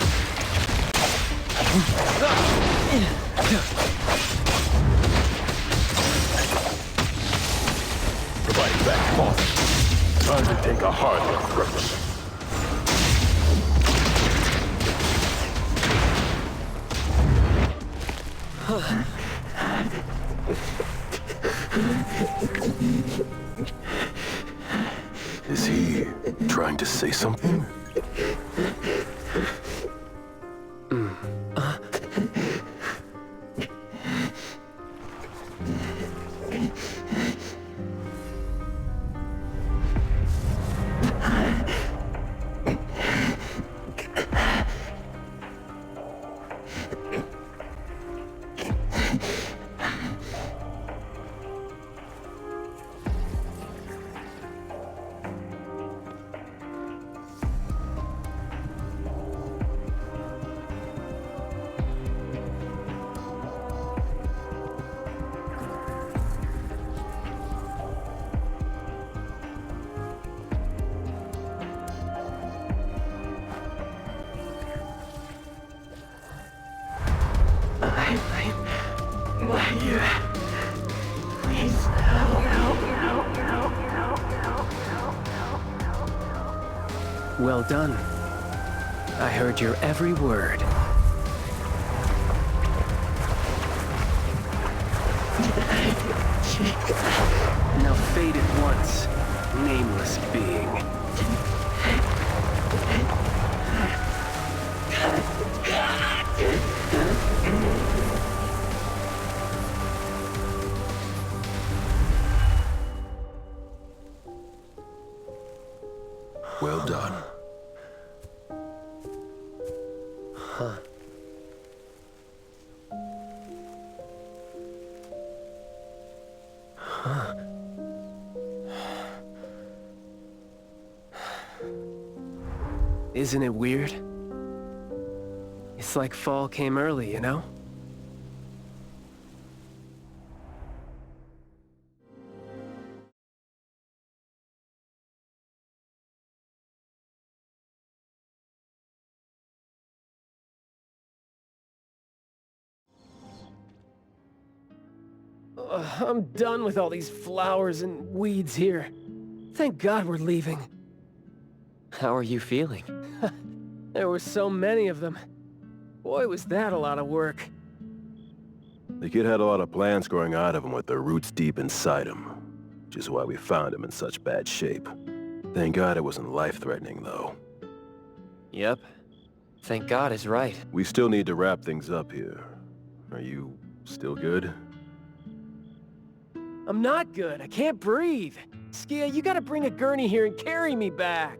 Providing back force. Time to take a harder approach. Is he trying to say something? Well done. I heard your every word. Now fade at once, nameless being. Well done. Huh. Huh. Isn't it weird? It's like fall came early, you know? I'm done with all these flowers and weeds here. Thank God we're leaving. How are you feeling? There were so many of them. Boy, was that a lot of work. The kid had a lot of plants growing out of him with their roots deep inside him, which is why we found him in such bad shape. Thank God it wasn't life-threatening, though. Yep. Thank God is right. We still need to wrap things up here. Are you still good? I'm not good. I can't breathe. Skia, you gotta bring a gurney here and carry me back.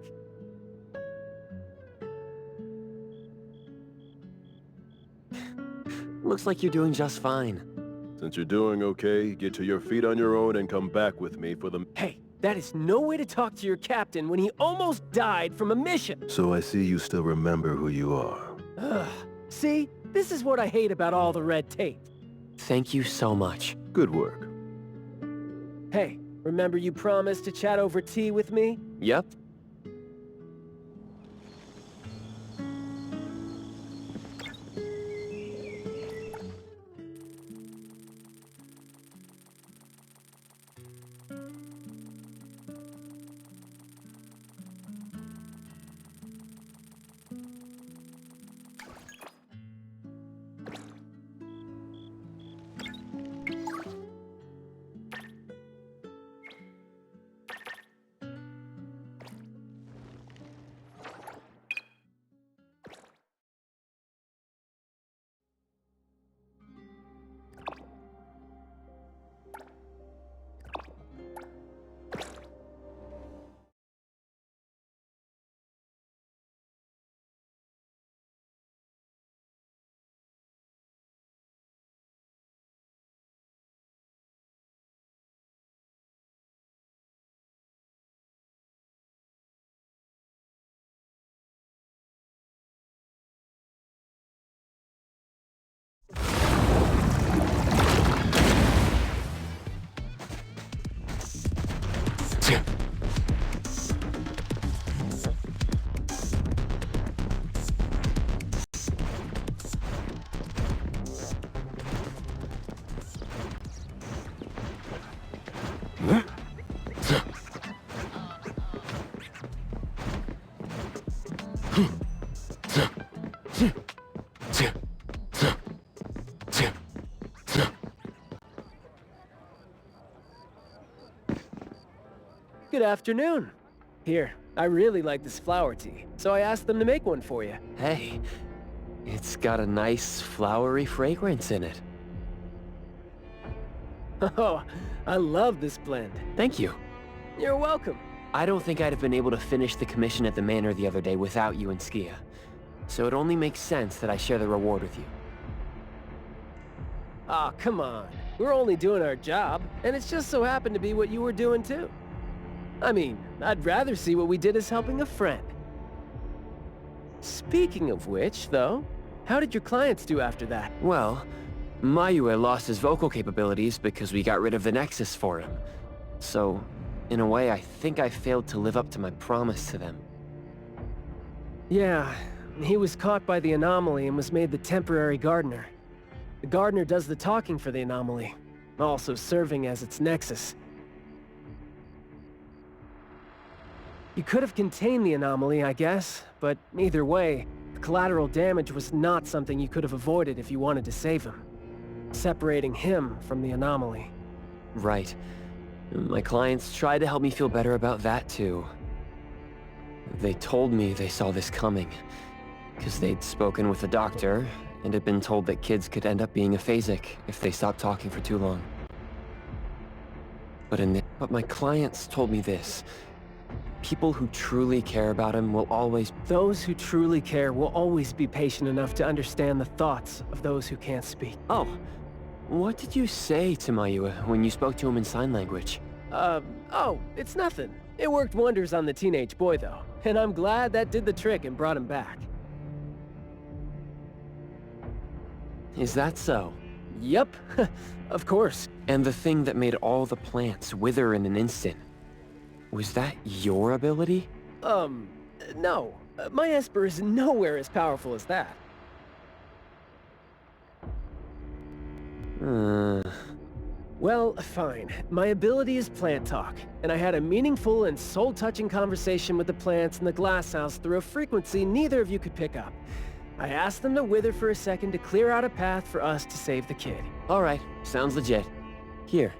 Looks like you're doing just fine. Since you're doing okay, get to your feet on your own and come back with me for the... Hey, that is no way to talk to your captain when he almost died from a mission. So I see you still remember who you are. Ugh. See? This is what I hate about all the red tape. Thank you so much. Good work. Hey, remember you promised to chat over tea with me? Yep. good afternoon. Here, I really like this flower tea, so I asked them to make one for you. Hey, it's got a nice flowery fragrance in it. Oh, I love this blend. Thank you. You're welcome. I don't think I'd have been able to finish the commission at the manor the other day without you and Skia. So it only makes sense that I share the reward with you. Aw, come on. We're only doing our job, and it's just so happened to be what you were doing too. I mean, I'd rather see what we did as helping a friend. Speaking of which, though, how did your clients do after that? Well, Mayue lost his vocal capabilities because we got rid of the Nexus for him. So, in a way, I think I failed to live up to my promise to them. Yeah, he was caught by the anomaly and was made the temporary gardener. The gardener does the talking for the anomaly, also serving as its nexus. You could have contained the anomaly, I guess, but either way, the collateral damage was not something you could have avoided if you wanted to save him. Separating him from the anomaly. Right. My clients tried to help me feel better about that too. They told me they saw this coming, because they'd spoken with a doctor, and had been told that kids could end up being aphasic if they stopped talking for too long. But my clients told me this. People who truly care about him will always... Those who truly care will always be patient enough to understand the thoughts of those who can't speak. Oh, what did you say to Mayue when you spoke to him in sign language? Oh, it's nothing. It worked wonders on the teenage boy, though, and I'm glad that did the trick and brought him back. Is that so? Yep, of course. And the thing that made all the plants wither in an instant, was that your ability? No. My Esper is nowhere as powerful as that. Well, fine. My ability is plant talk, and I had a meaningful and soul-touching conversation with the plants in the glass house through a frequency neither of you could pick up. I asked them to wither for a second to clear out a path for us to save the kid. Alright, sounds legit. Here.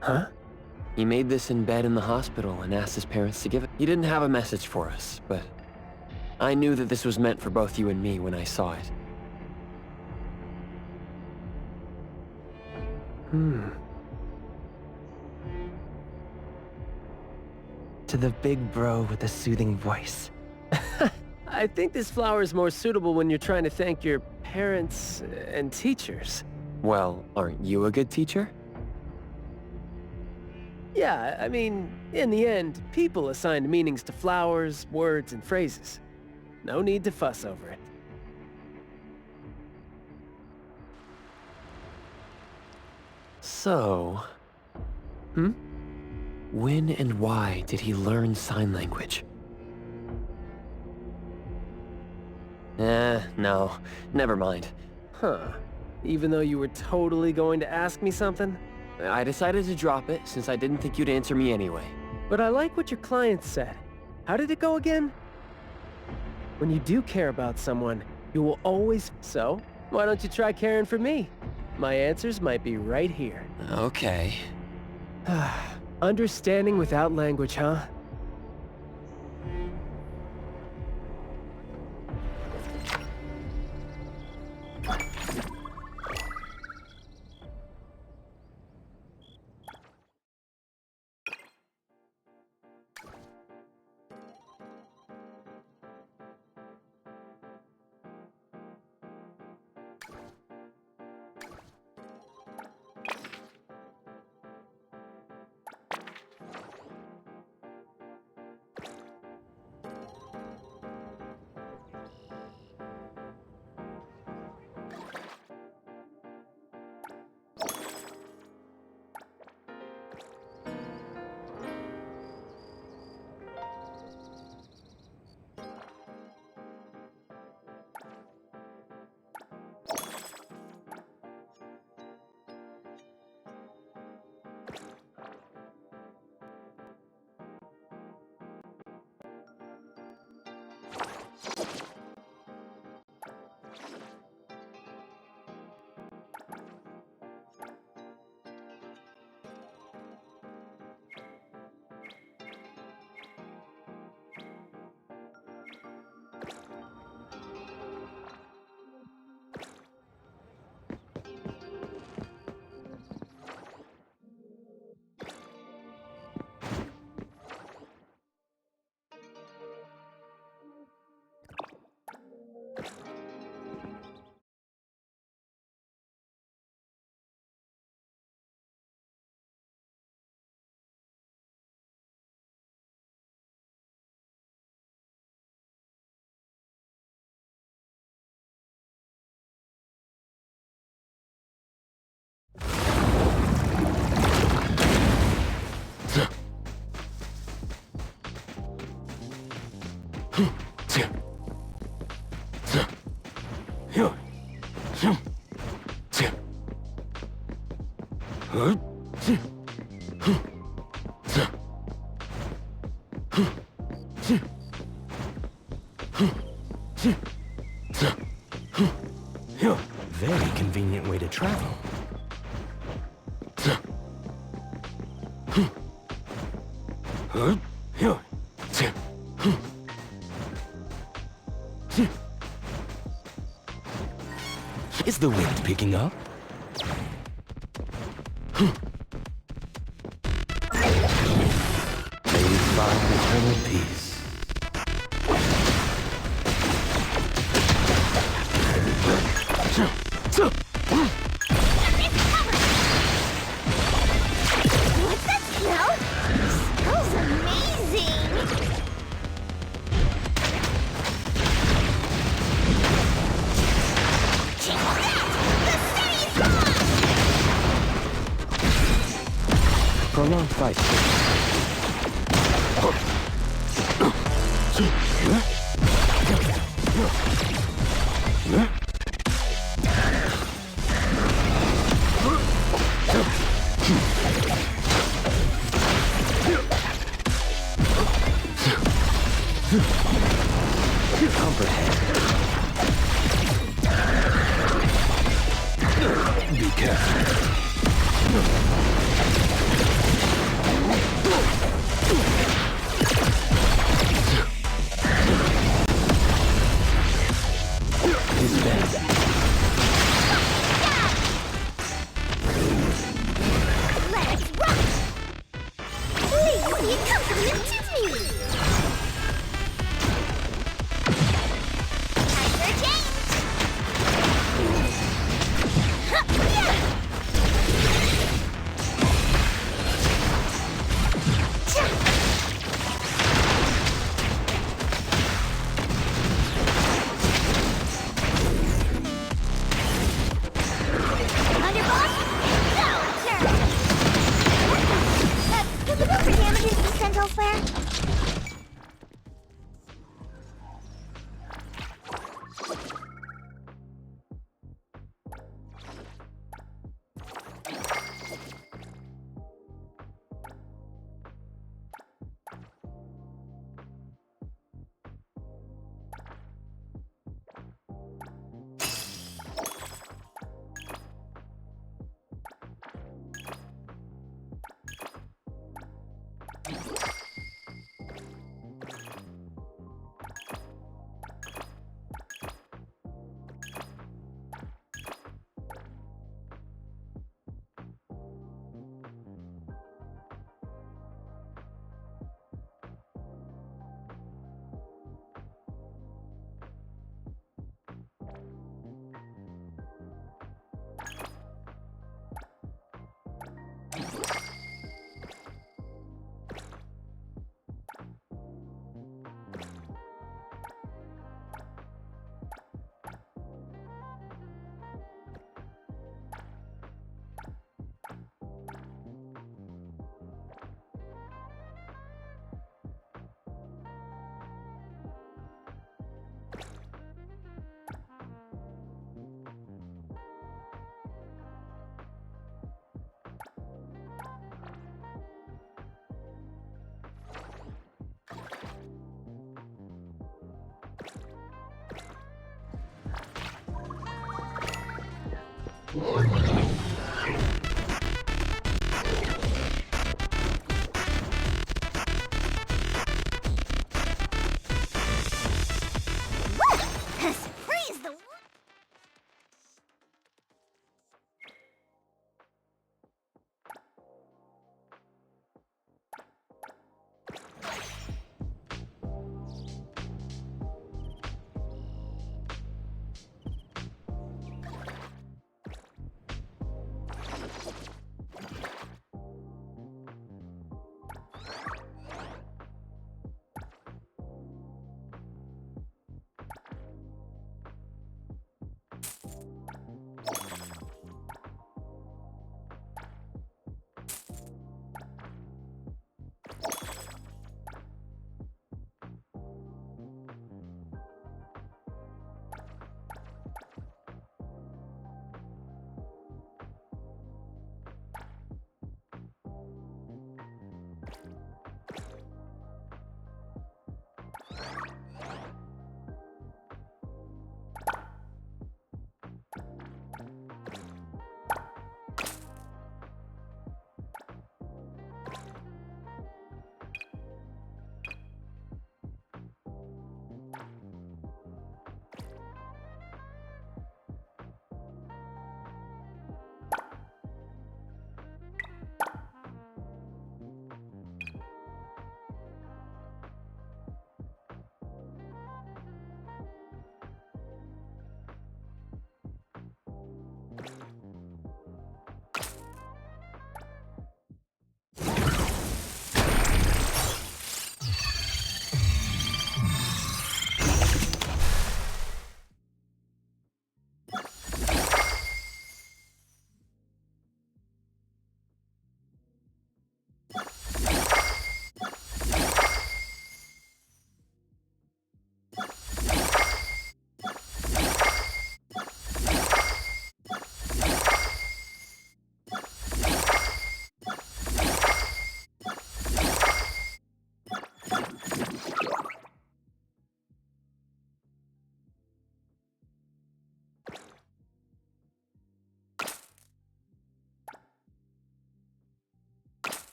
Huh? He made this in bed in the hospital and asked his parents to give it. He didn't have a message for us, but I knew that this was meant for both you and me when I saw it. To the big bro with the soothing voice. I think this flower is more suitable when you're trying to thank your parents and teachers. Well, aren't you a good teacher? Yeah, I mean, in the end, people assigned meanings to flowers, words, and phrases. No need to fuss over it. So... When and why did he learn sign language? No. Never mind. Huh. Even though you were totally going to ask me something? I decided to drop it since I didn't think you'd answer me anyway. But I like what your client said. How did it go again? When you do care about someone, you will always... So, why don't you try caring for me? My answers might be right here. Okay. Understanding without language, huh? Very convenient way to travel. Is the wind picking up? May you find eternal peace. What's that smell? Smells amazing! Check that! The city's gone! Prolonged fight. Comprehend. Be careful. Disband. Let's rock! Please be a compliment to me! Time for a change! Yeah! Underboss, go! Turn! Could the go for damages be sent elsewhere? Freeze the...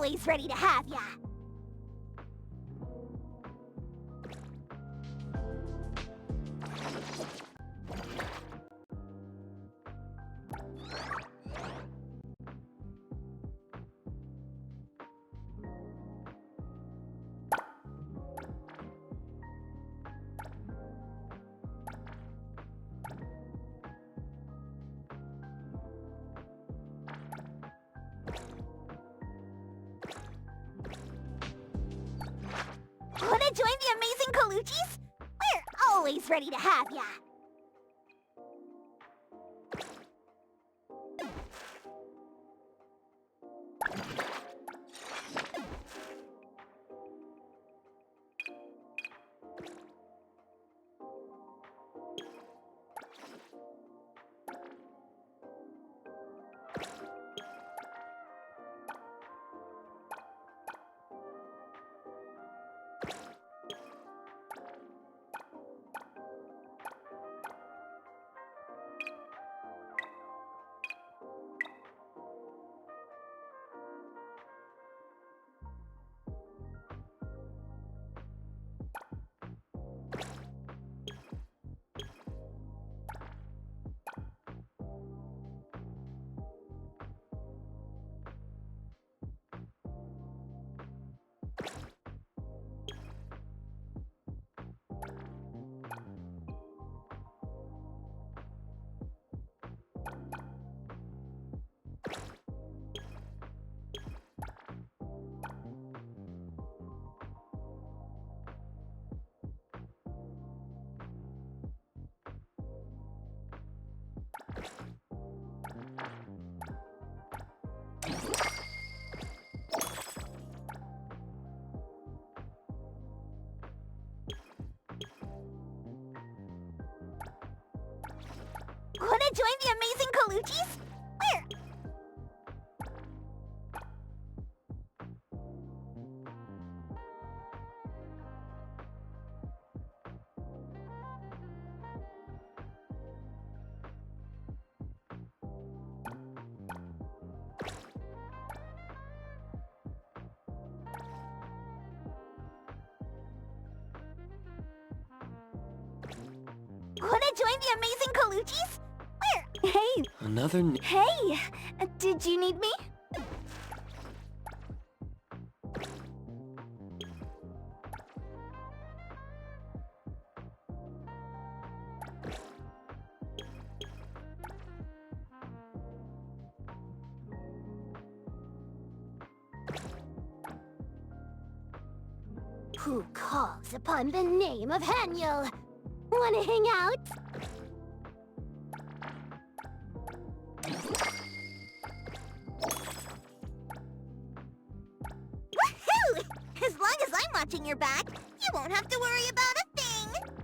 always ready to have ya. Wanna join the amazing Colucci's? We're always ready to have ya. Wanna join the amazing Colucci's? Where? Wanna join the amazing Colucci's? Where? Hey! Another Hey! Did you need me? Who calls upon the name of Haniel? Wanna hang out? Woohoo! As long as I'm watching your back, you won't have to worry about a thing!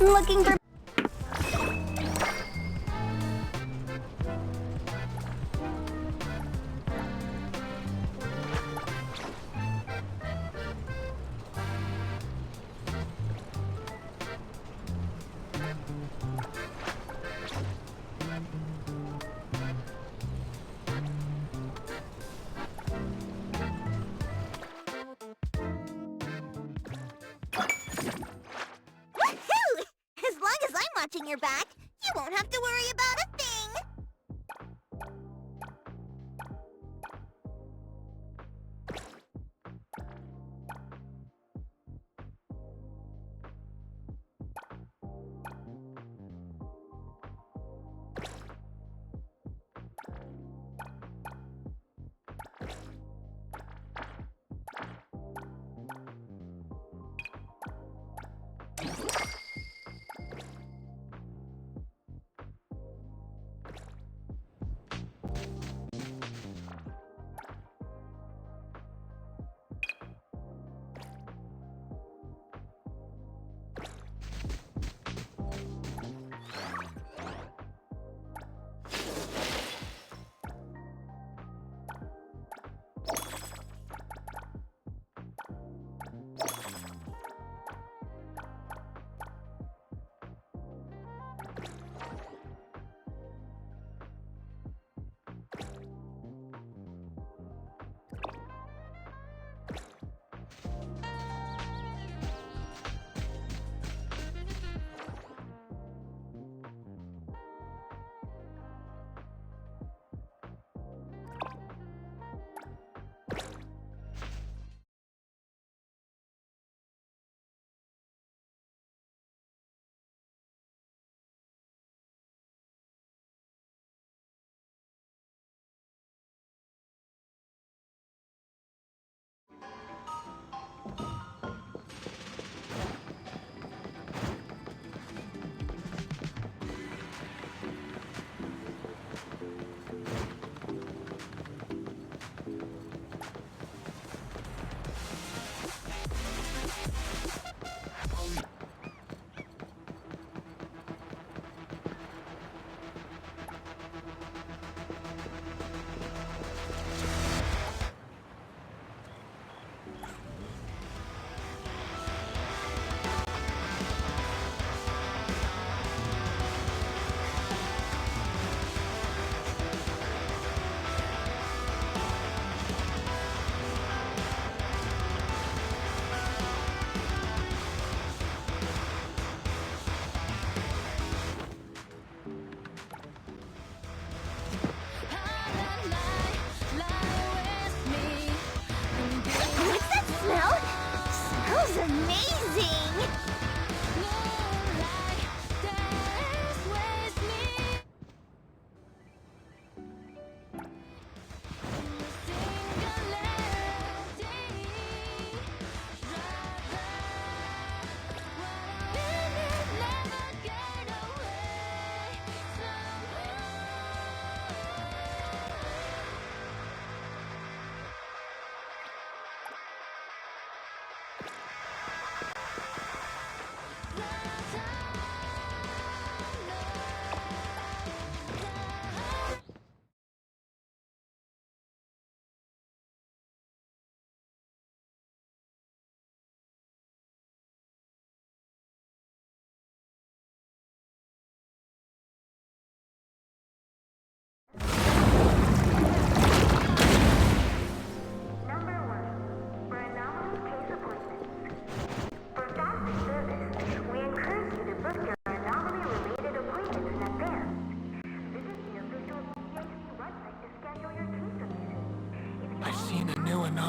Looking for... As long as I'm watching your back, you won't have to worry about a thing!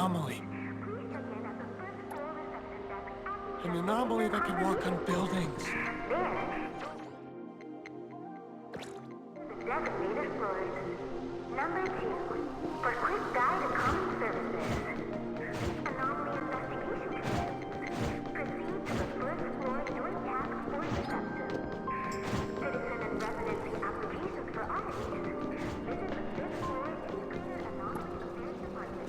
anomaly. An anomaly that can walk on buildings. Designated floors. Number 2. For quick guide and common services. Anomaly investigation. Proceed to the first floor during task force reception. Citizen and residency applications for oddities. Visit the 5th floor integrated anomaly affairs department.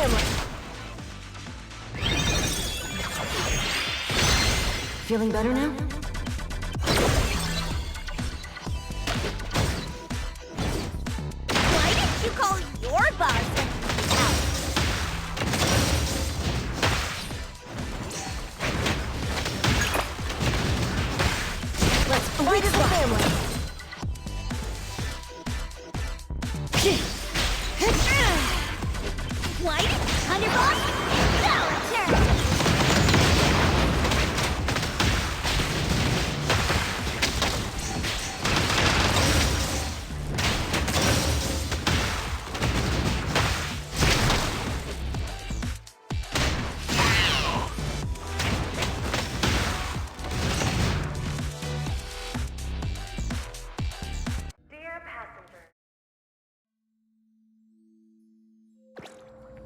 family! Feeling better now? Why didn't you call your boss out? Let's fight as a family! Why did Thunderbolt? Solitaire! Dear passengers,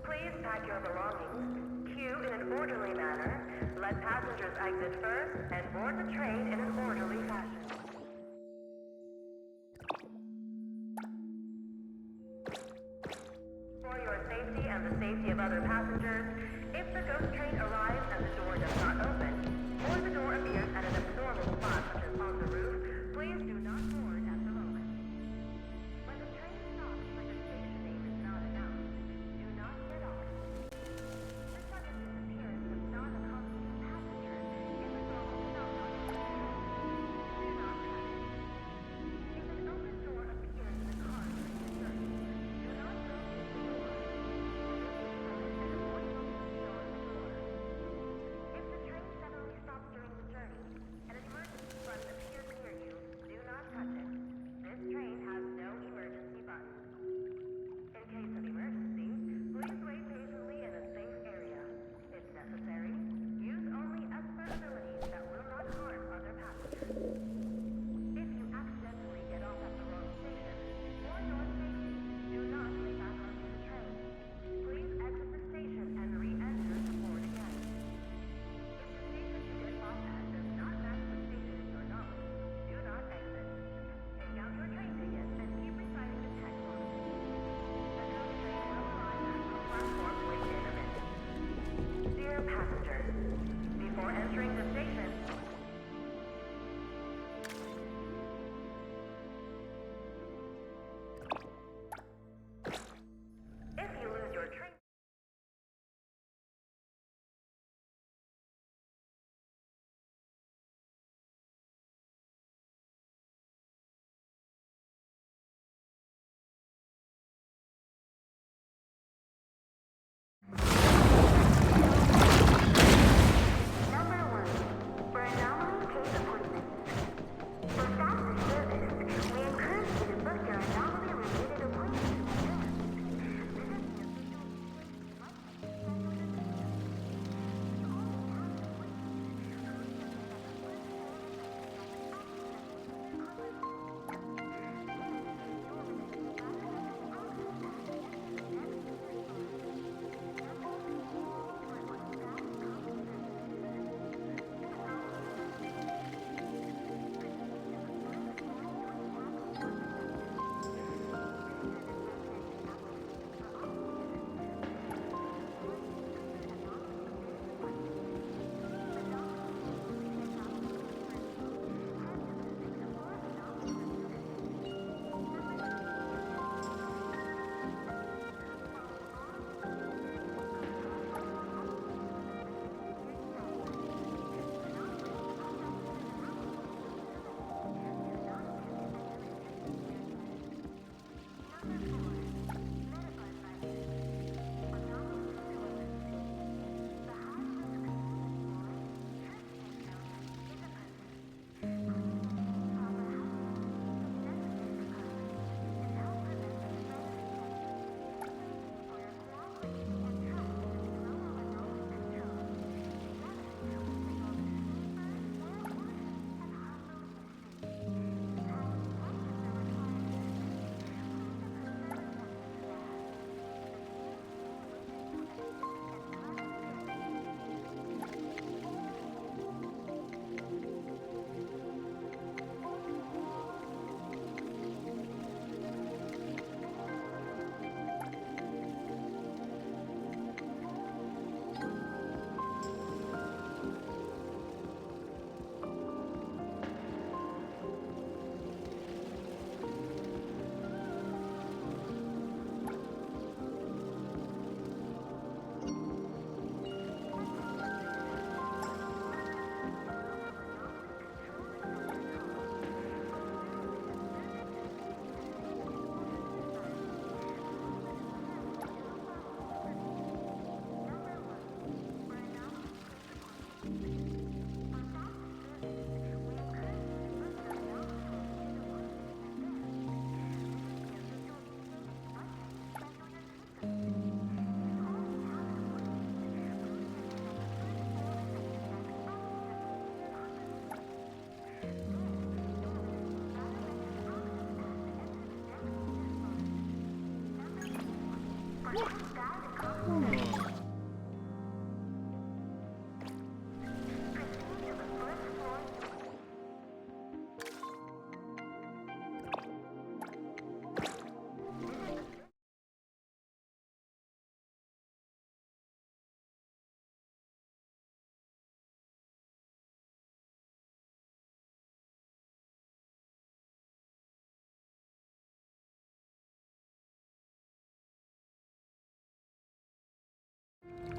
please pack your belongings, queue in an orderly manner, let passengers exit first, and board the train in an orderly fashion. For your safety and the safety of other passengers, if the ghost train arrives and the door does not open, or the door appears at an abnormal spot such as on the roof, please do not board at the moment. When the train stops but the station name is not announced, do not get off. The sudden disappearance of non-accompanied passengers is a normal phenomenon. Do not panic. If an open door appears in a car during the journey, do not go into the door. Remove the summon and avoid locking beyond the door.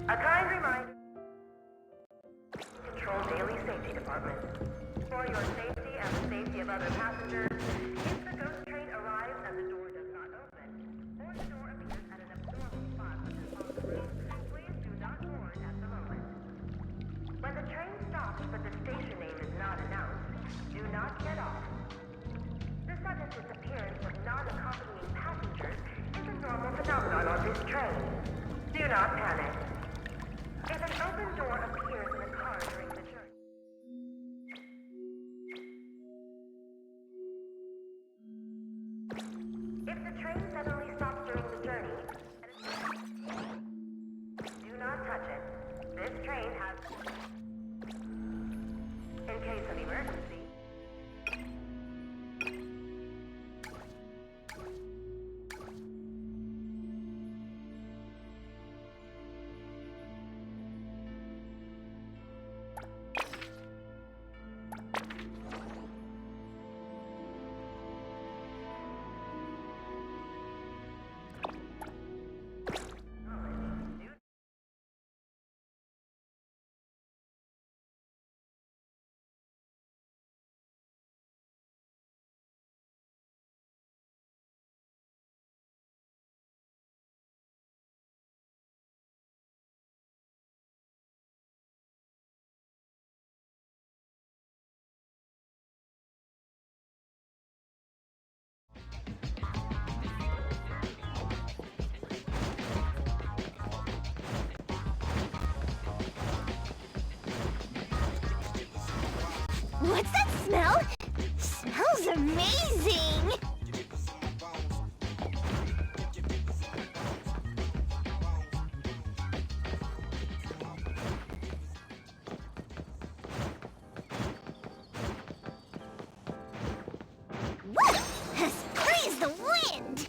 A kind reminder. Control Daily Safety Department. For your safety and the safety of other passengers, if the ghost train arrives and the door does not open, or the door appears at an abnormal spot such as on the roof, please do not board at the moment. When the train stops but the station name is not announced, do not get off. The sudden disappearance of non-accompanying passengers is a normal phenomenon on this train. Do not panic. If an open door appears in a car during the journey... If the train suddenly stops during the journey, do not touch it. This train has... In case of emergency... What's that smell? Smells amazing! Woo! Praise the wind!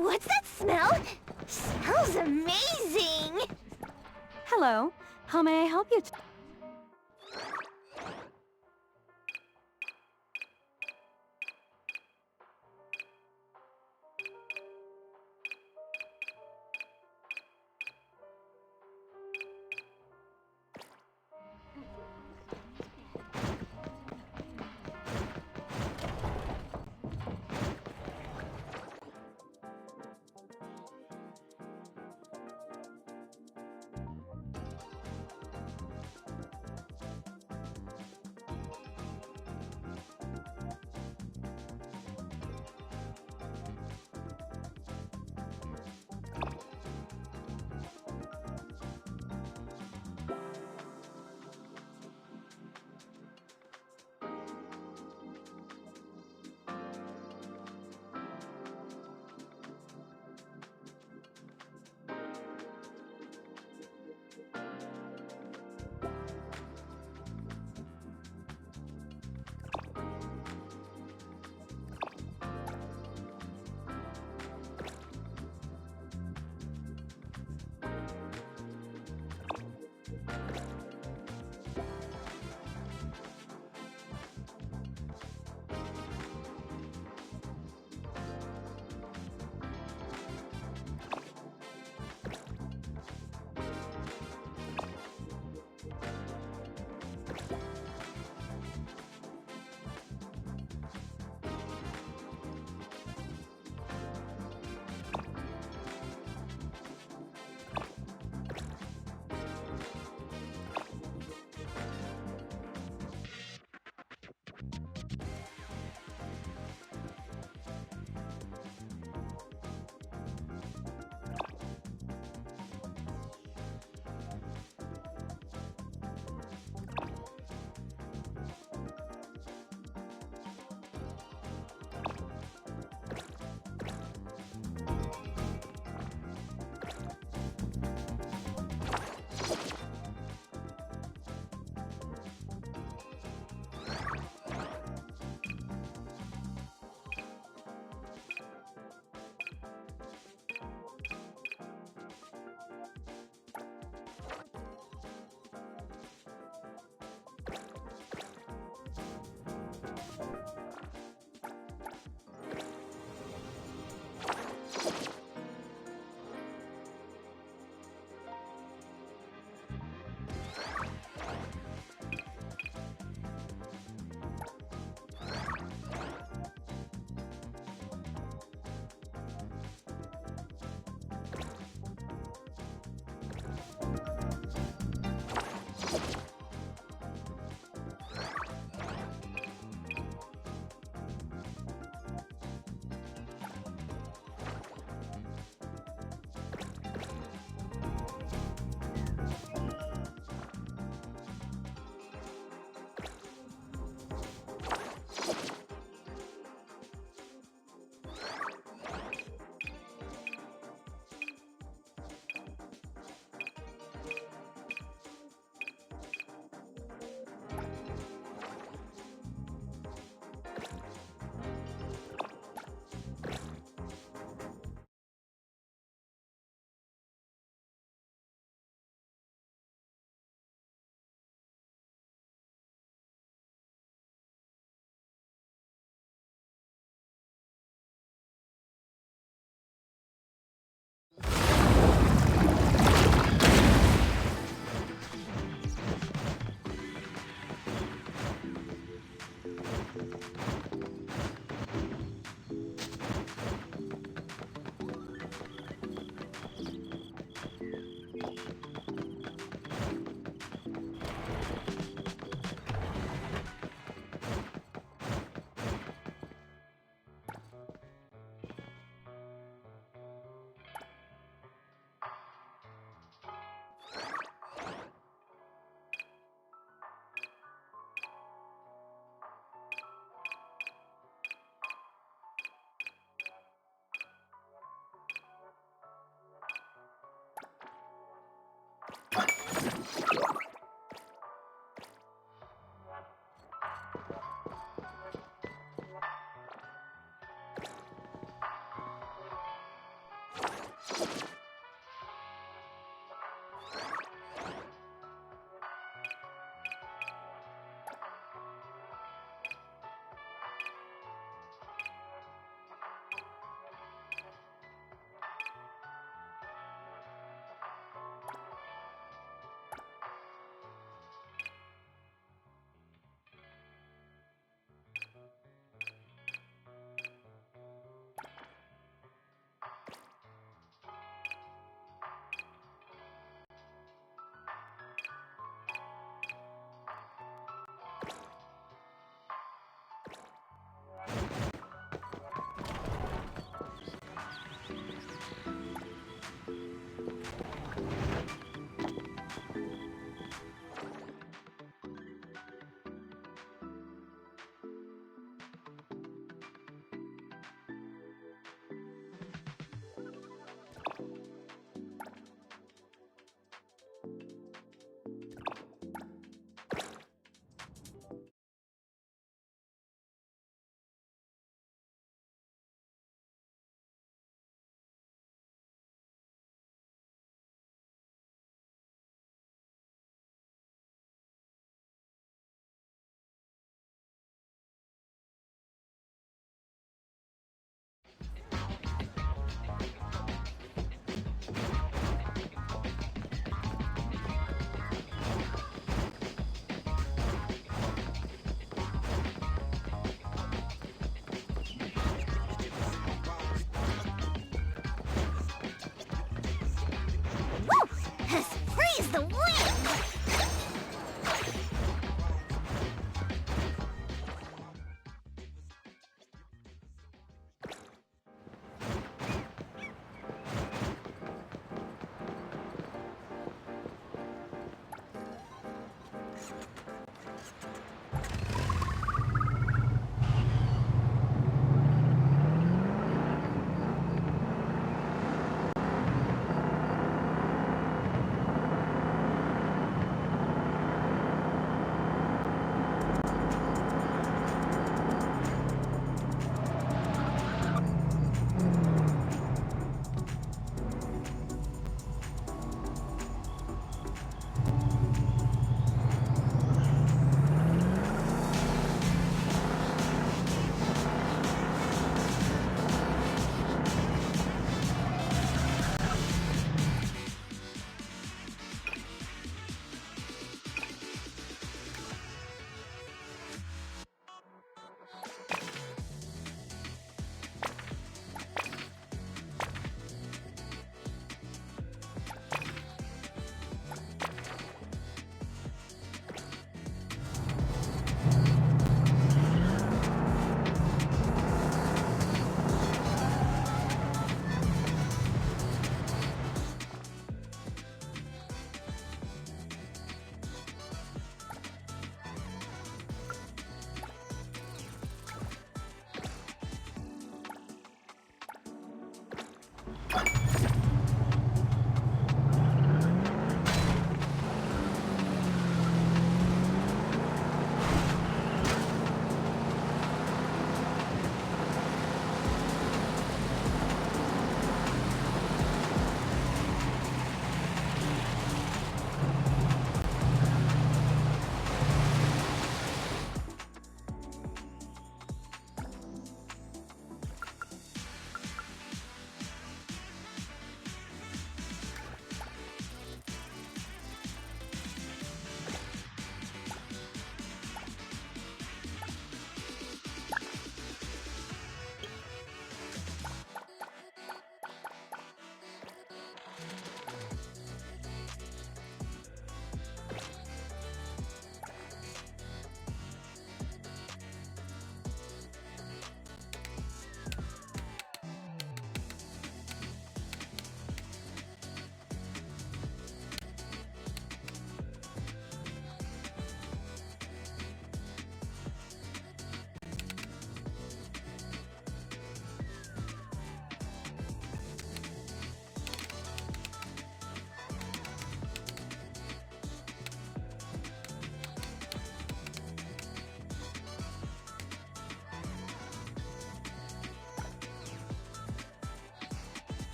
What's that smell? Smells amazing! Hello. How may I help you?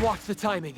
Watch the timing.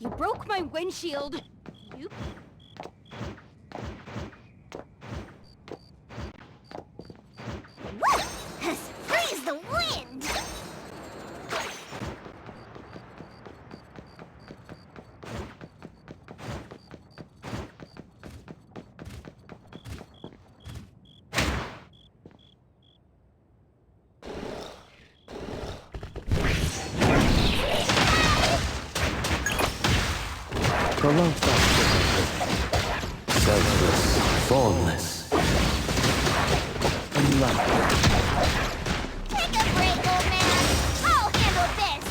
You broke my windshield! You... Freeze the wind! Prolonged thought. Selfless, formless, enlightened. Take a break, old man! I'll handle this!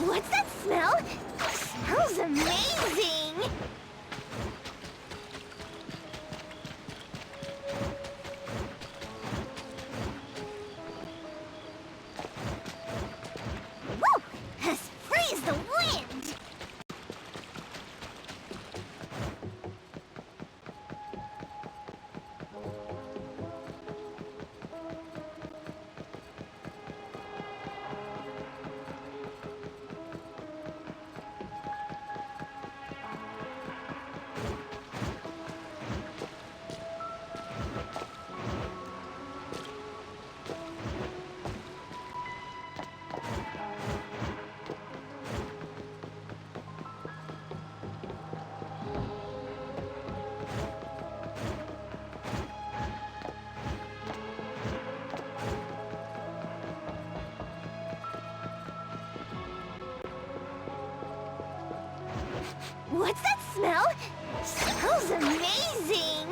What's that smell? Smells amazing! Woo! Let's freeze the wind! What's that smell? Smells amazing!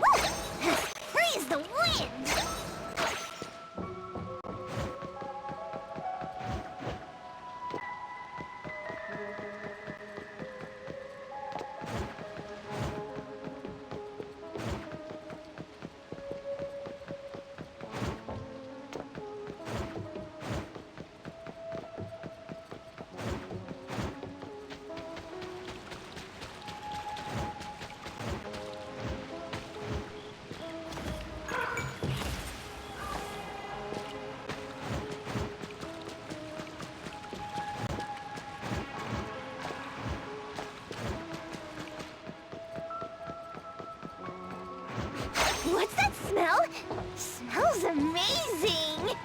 Woo! Let's freeze the wind! What's that smell? Smells amazing!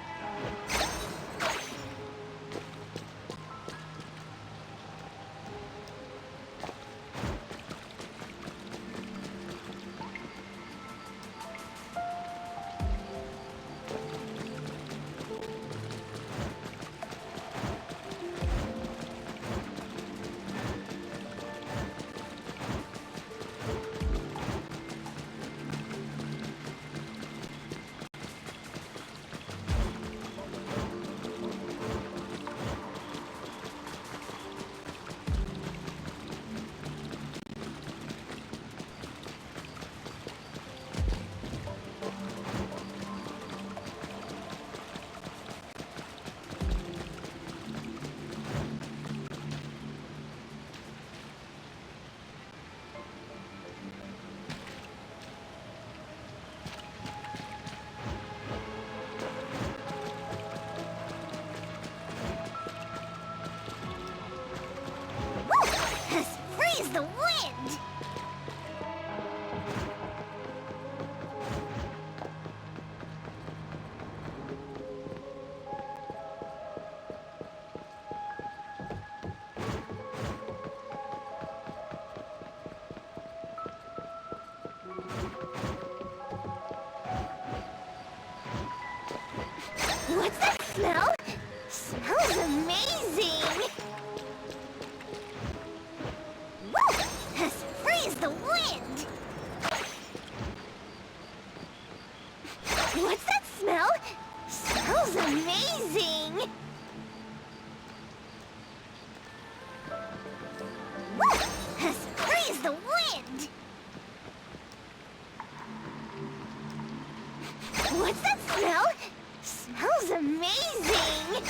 What's that smell? Smells amazing! Woo! As free as the wind! What's that smell? Smells amazing!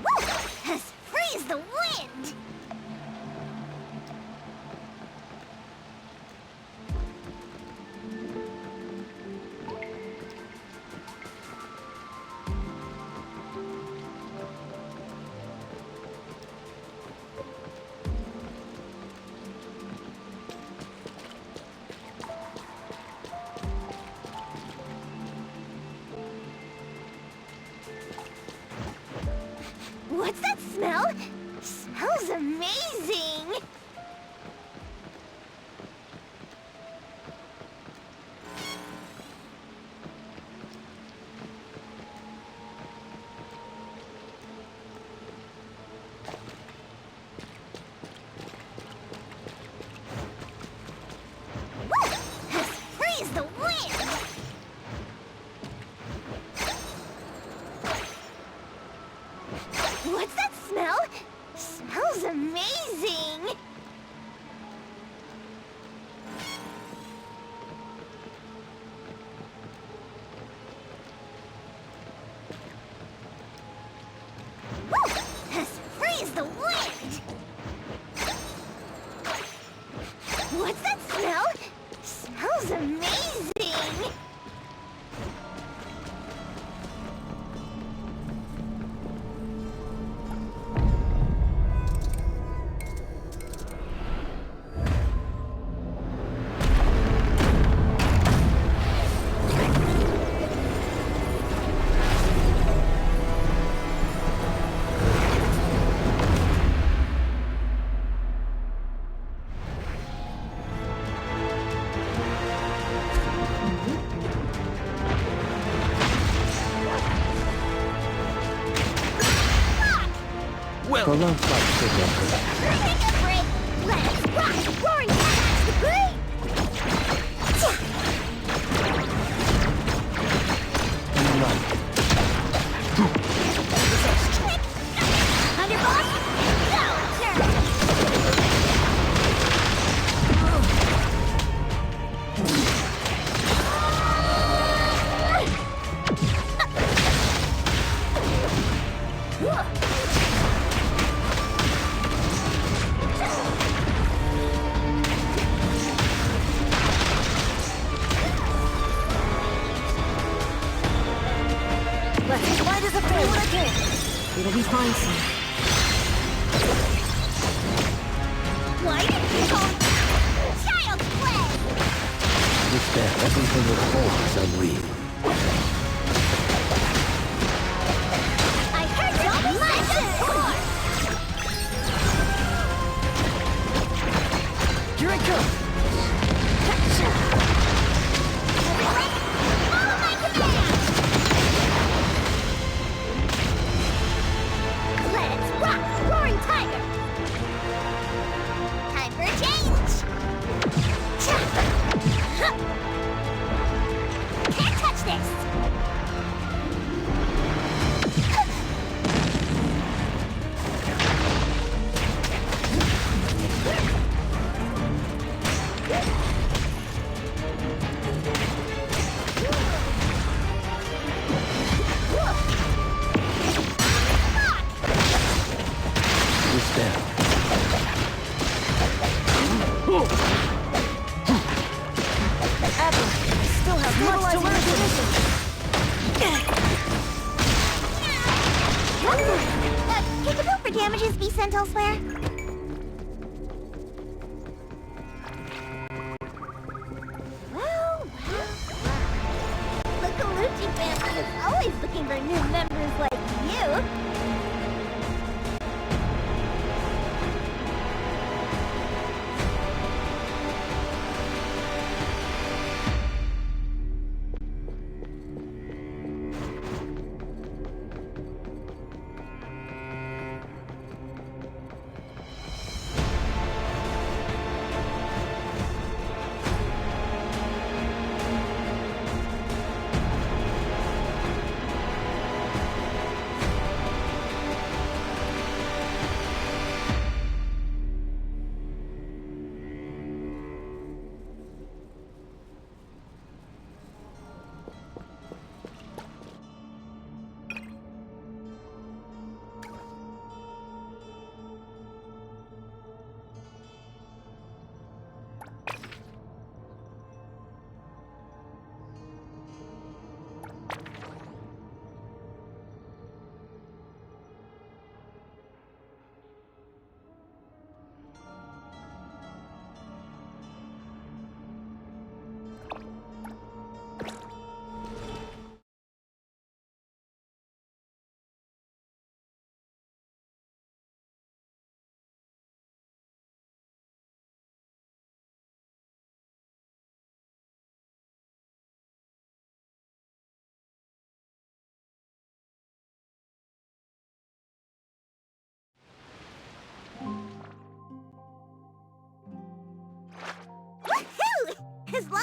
Woo! As free as the wind! What's that smell? Smells amazing! Woo! As free as the wind! What's that smell? Smells amazing! Woo! As free as the wind! What's that smell? Smells amazing! Prolonged flight signal correct. Take a break! Let's rock! Roaring Tiger's the great! Thunderbolt! Go! Turn! Let's light as a flame again. It'll be fine soon. Why did you call child's play? Despair, everything it holds is unreal. I heard your message! Here I come. Follow my command! Let's rock! Roaring Tiger! Time for a change! Can't touch this! Despair. Adler, I still have much to learn from Can the bill for damages be sent elsewhere? Well. The Colucci family is always looking for new members like you.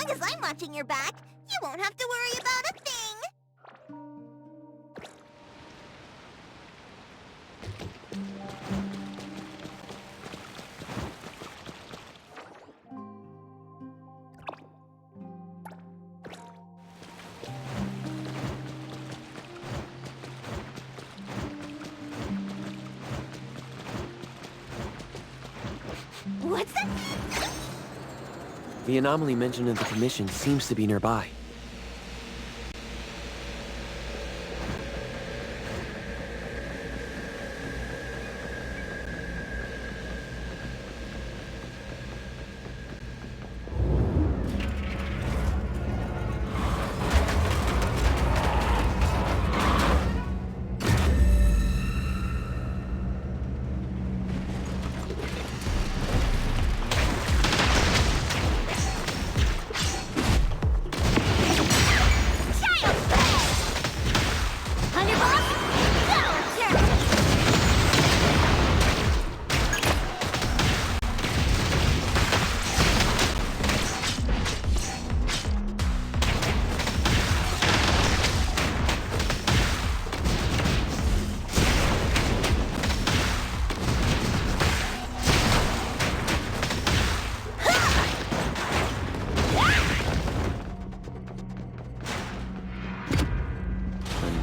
long as I'm watching your back, you won't have to worry about a thing. What's that? The anomaly mentioned in the commission seems to be nearby.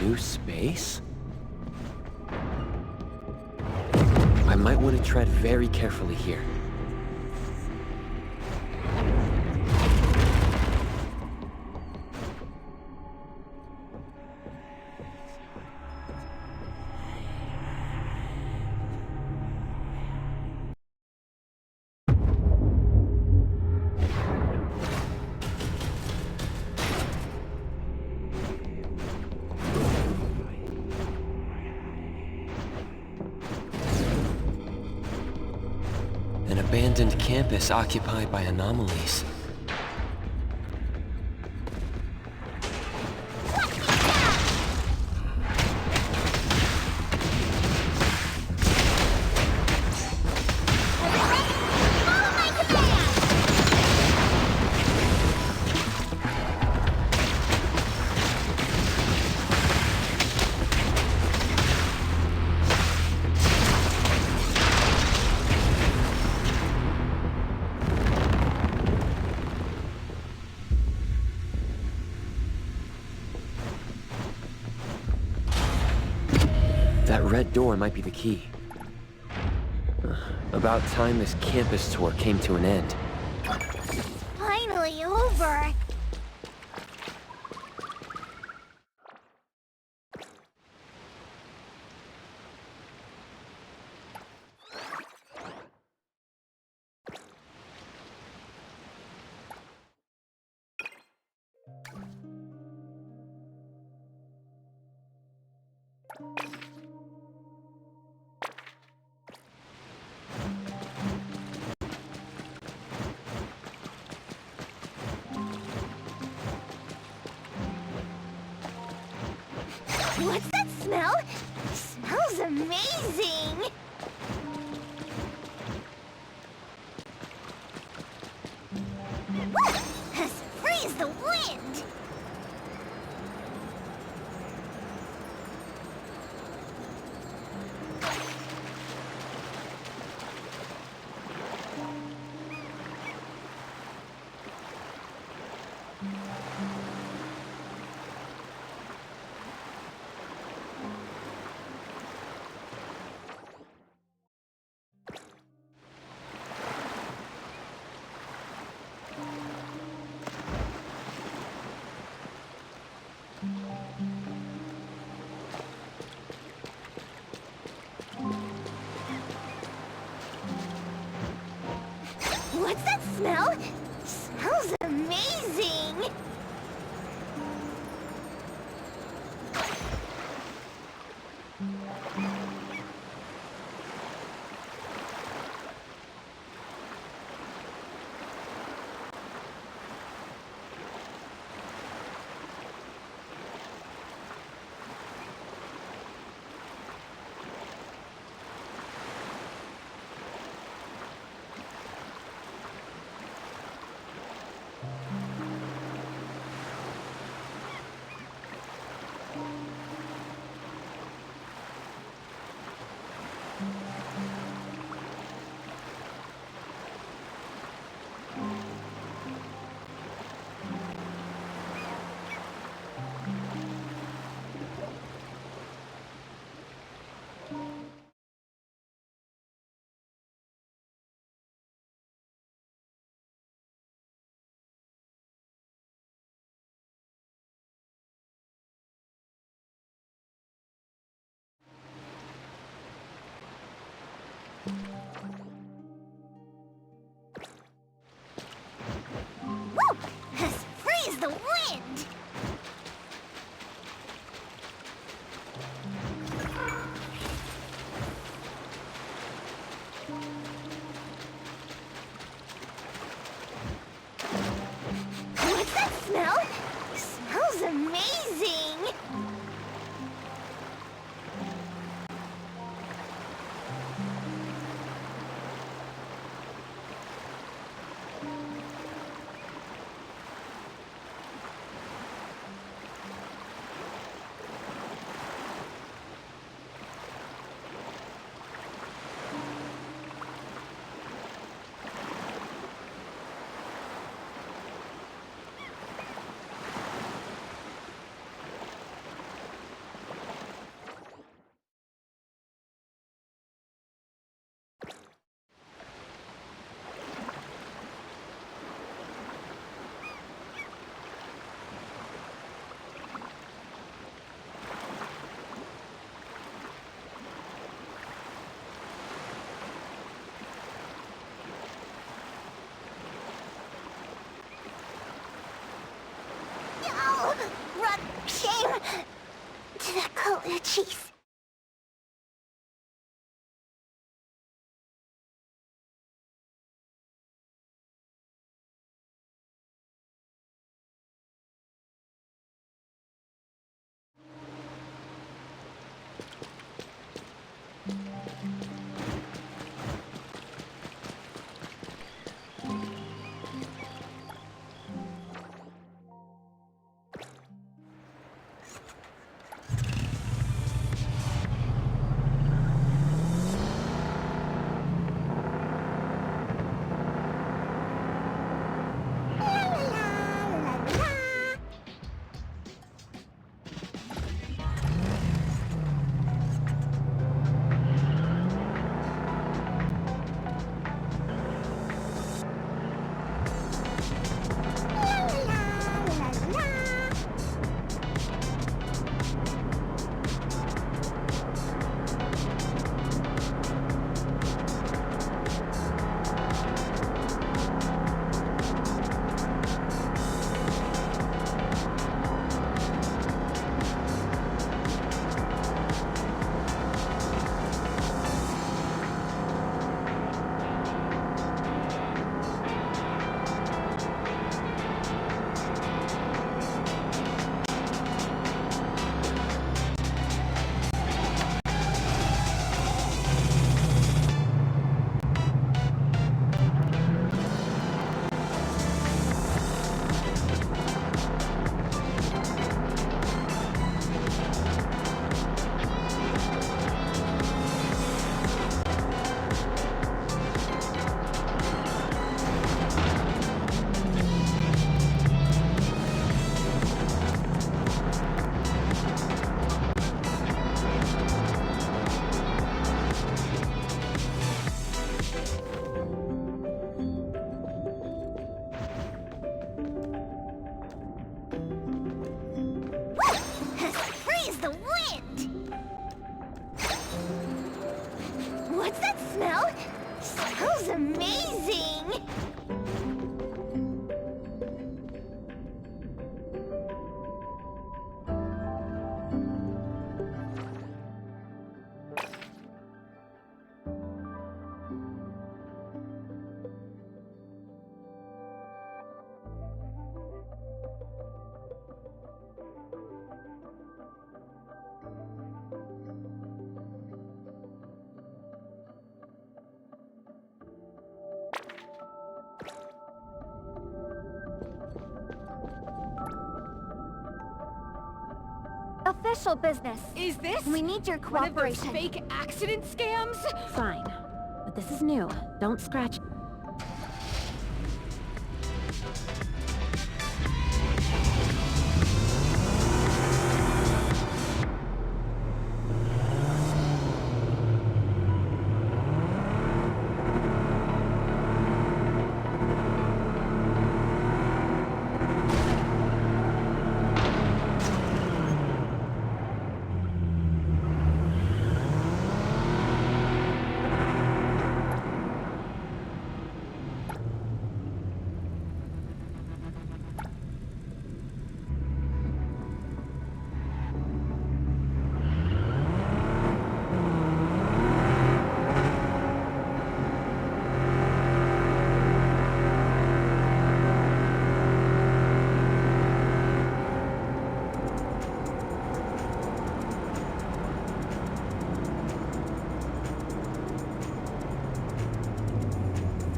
New space? I might want to tread very carefully here. An abandoned campus occupied by anomalies. That red door might be the key. About time this campus tour came to an end. Finally over. What's that smell? It smells amazing! Woo! As free as the wind! What's that smell? Smells amazing! Oh, jeez. Freeze the wind! What's that smell? Smells amazing! Official business. Is this We need your one of those cooperation. fake accident scams? Fine. But this is new. Don't scratch.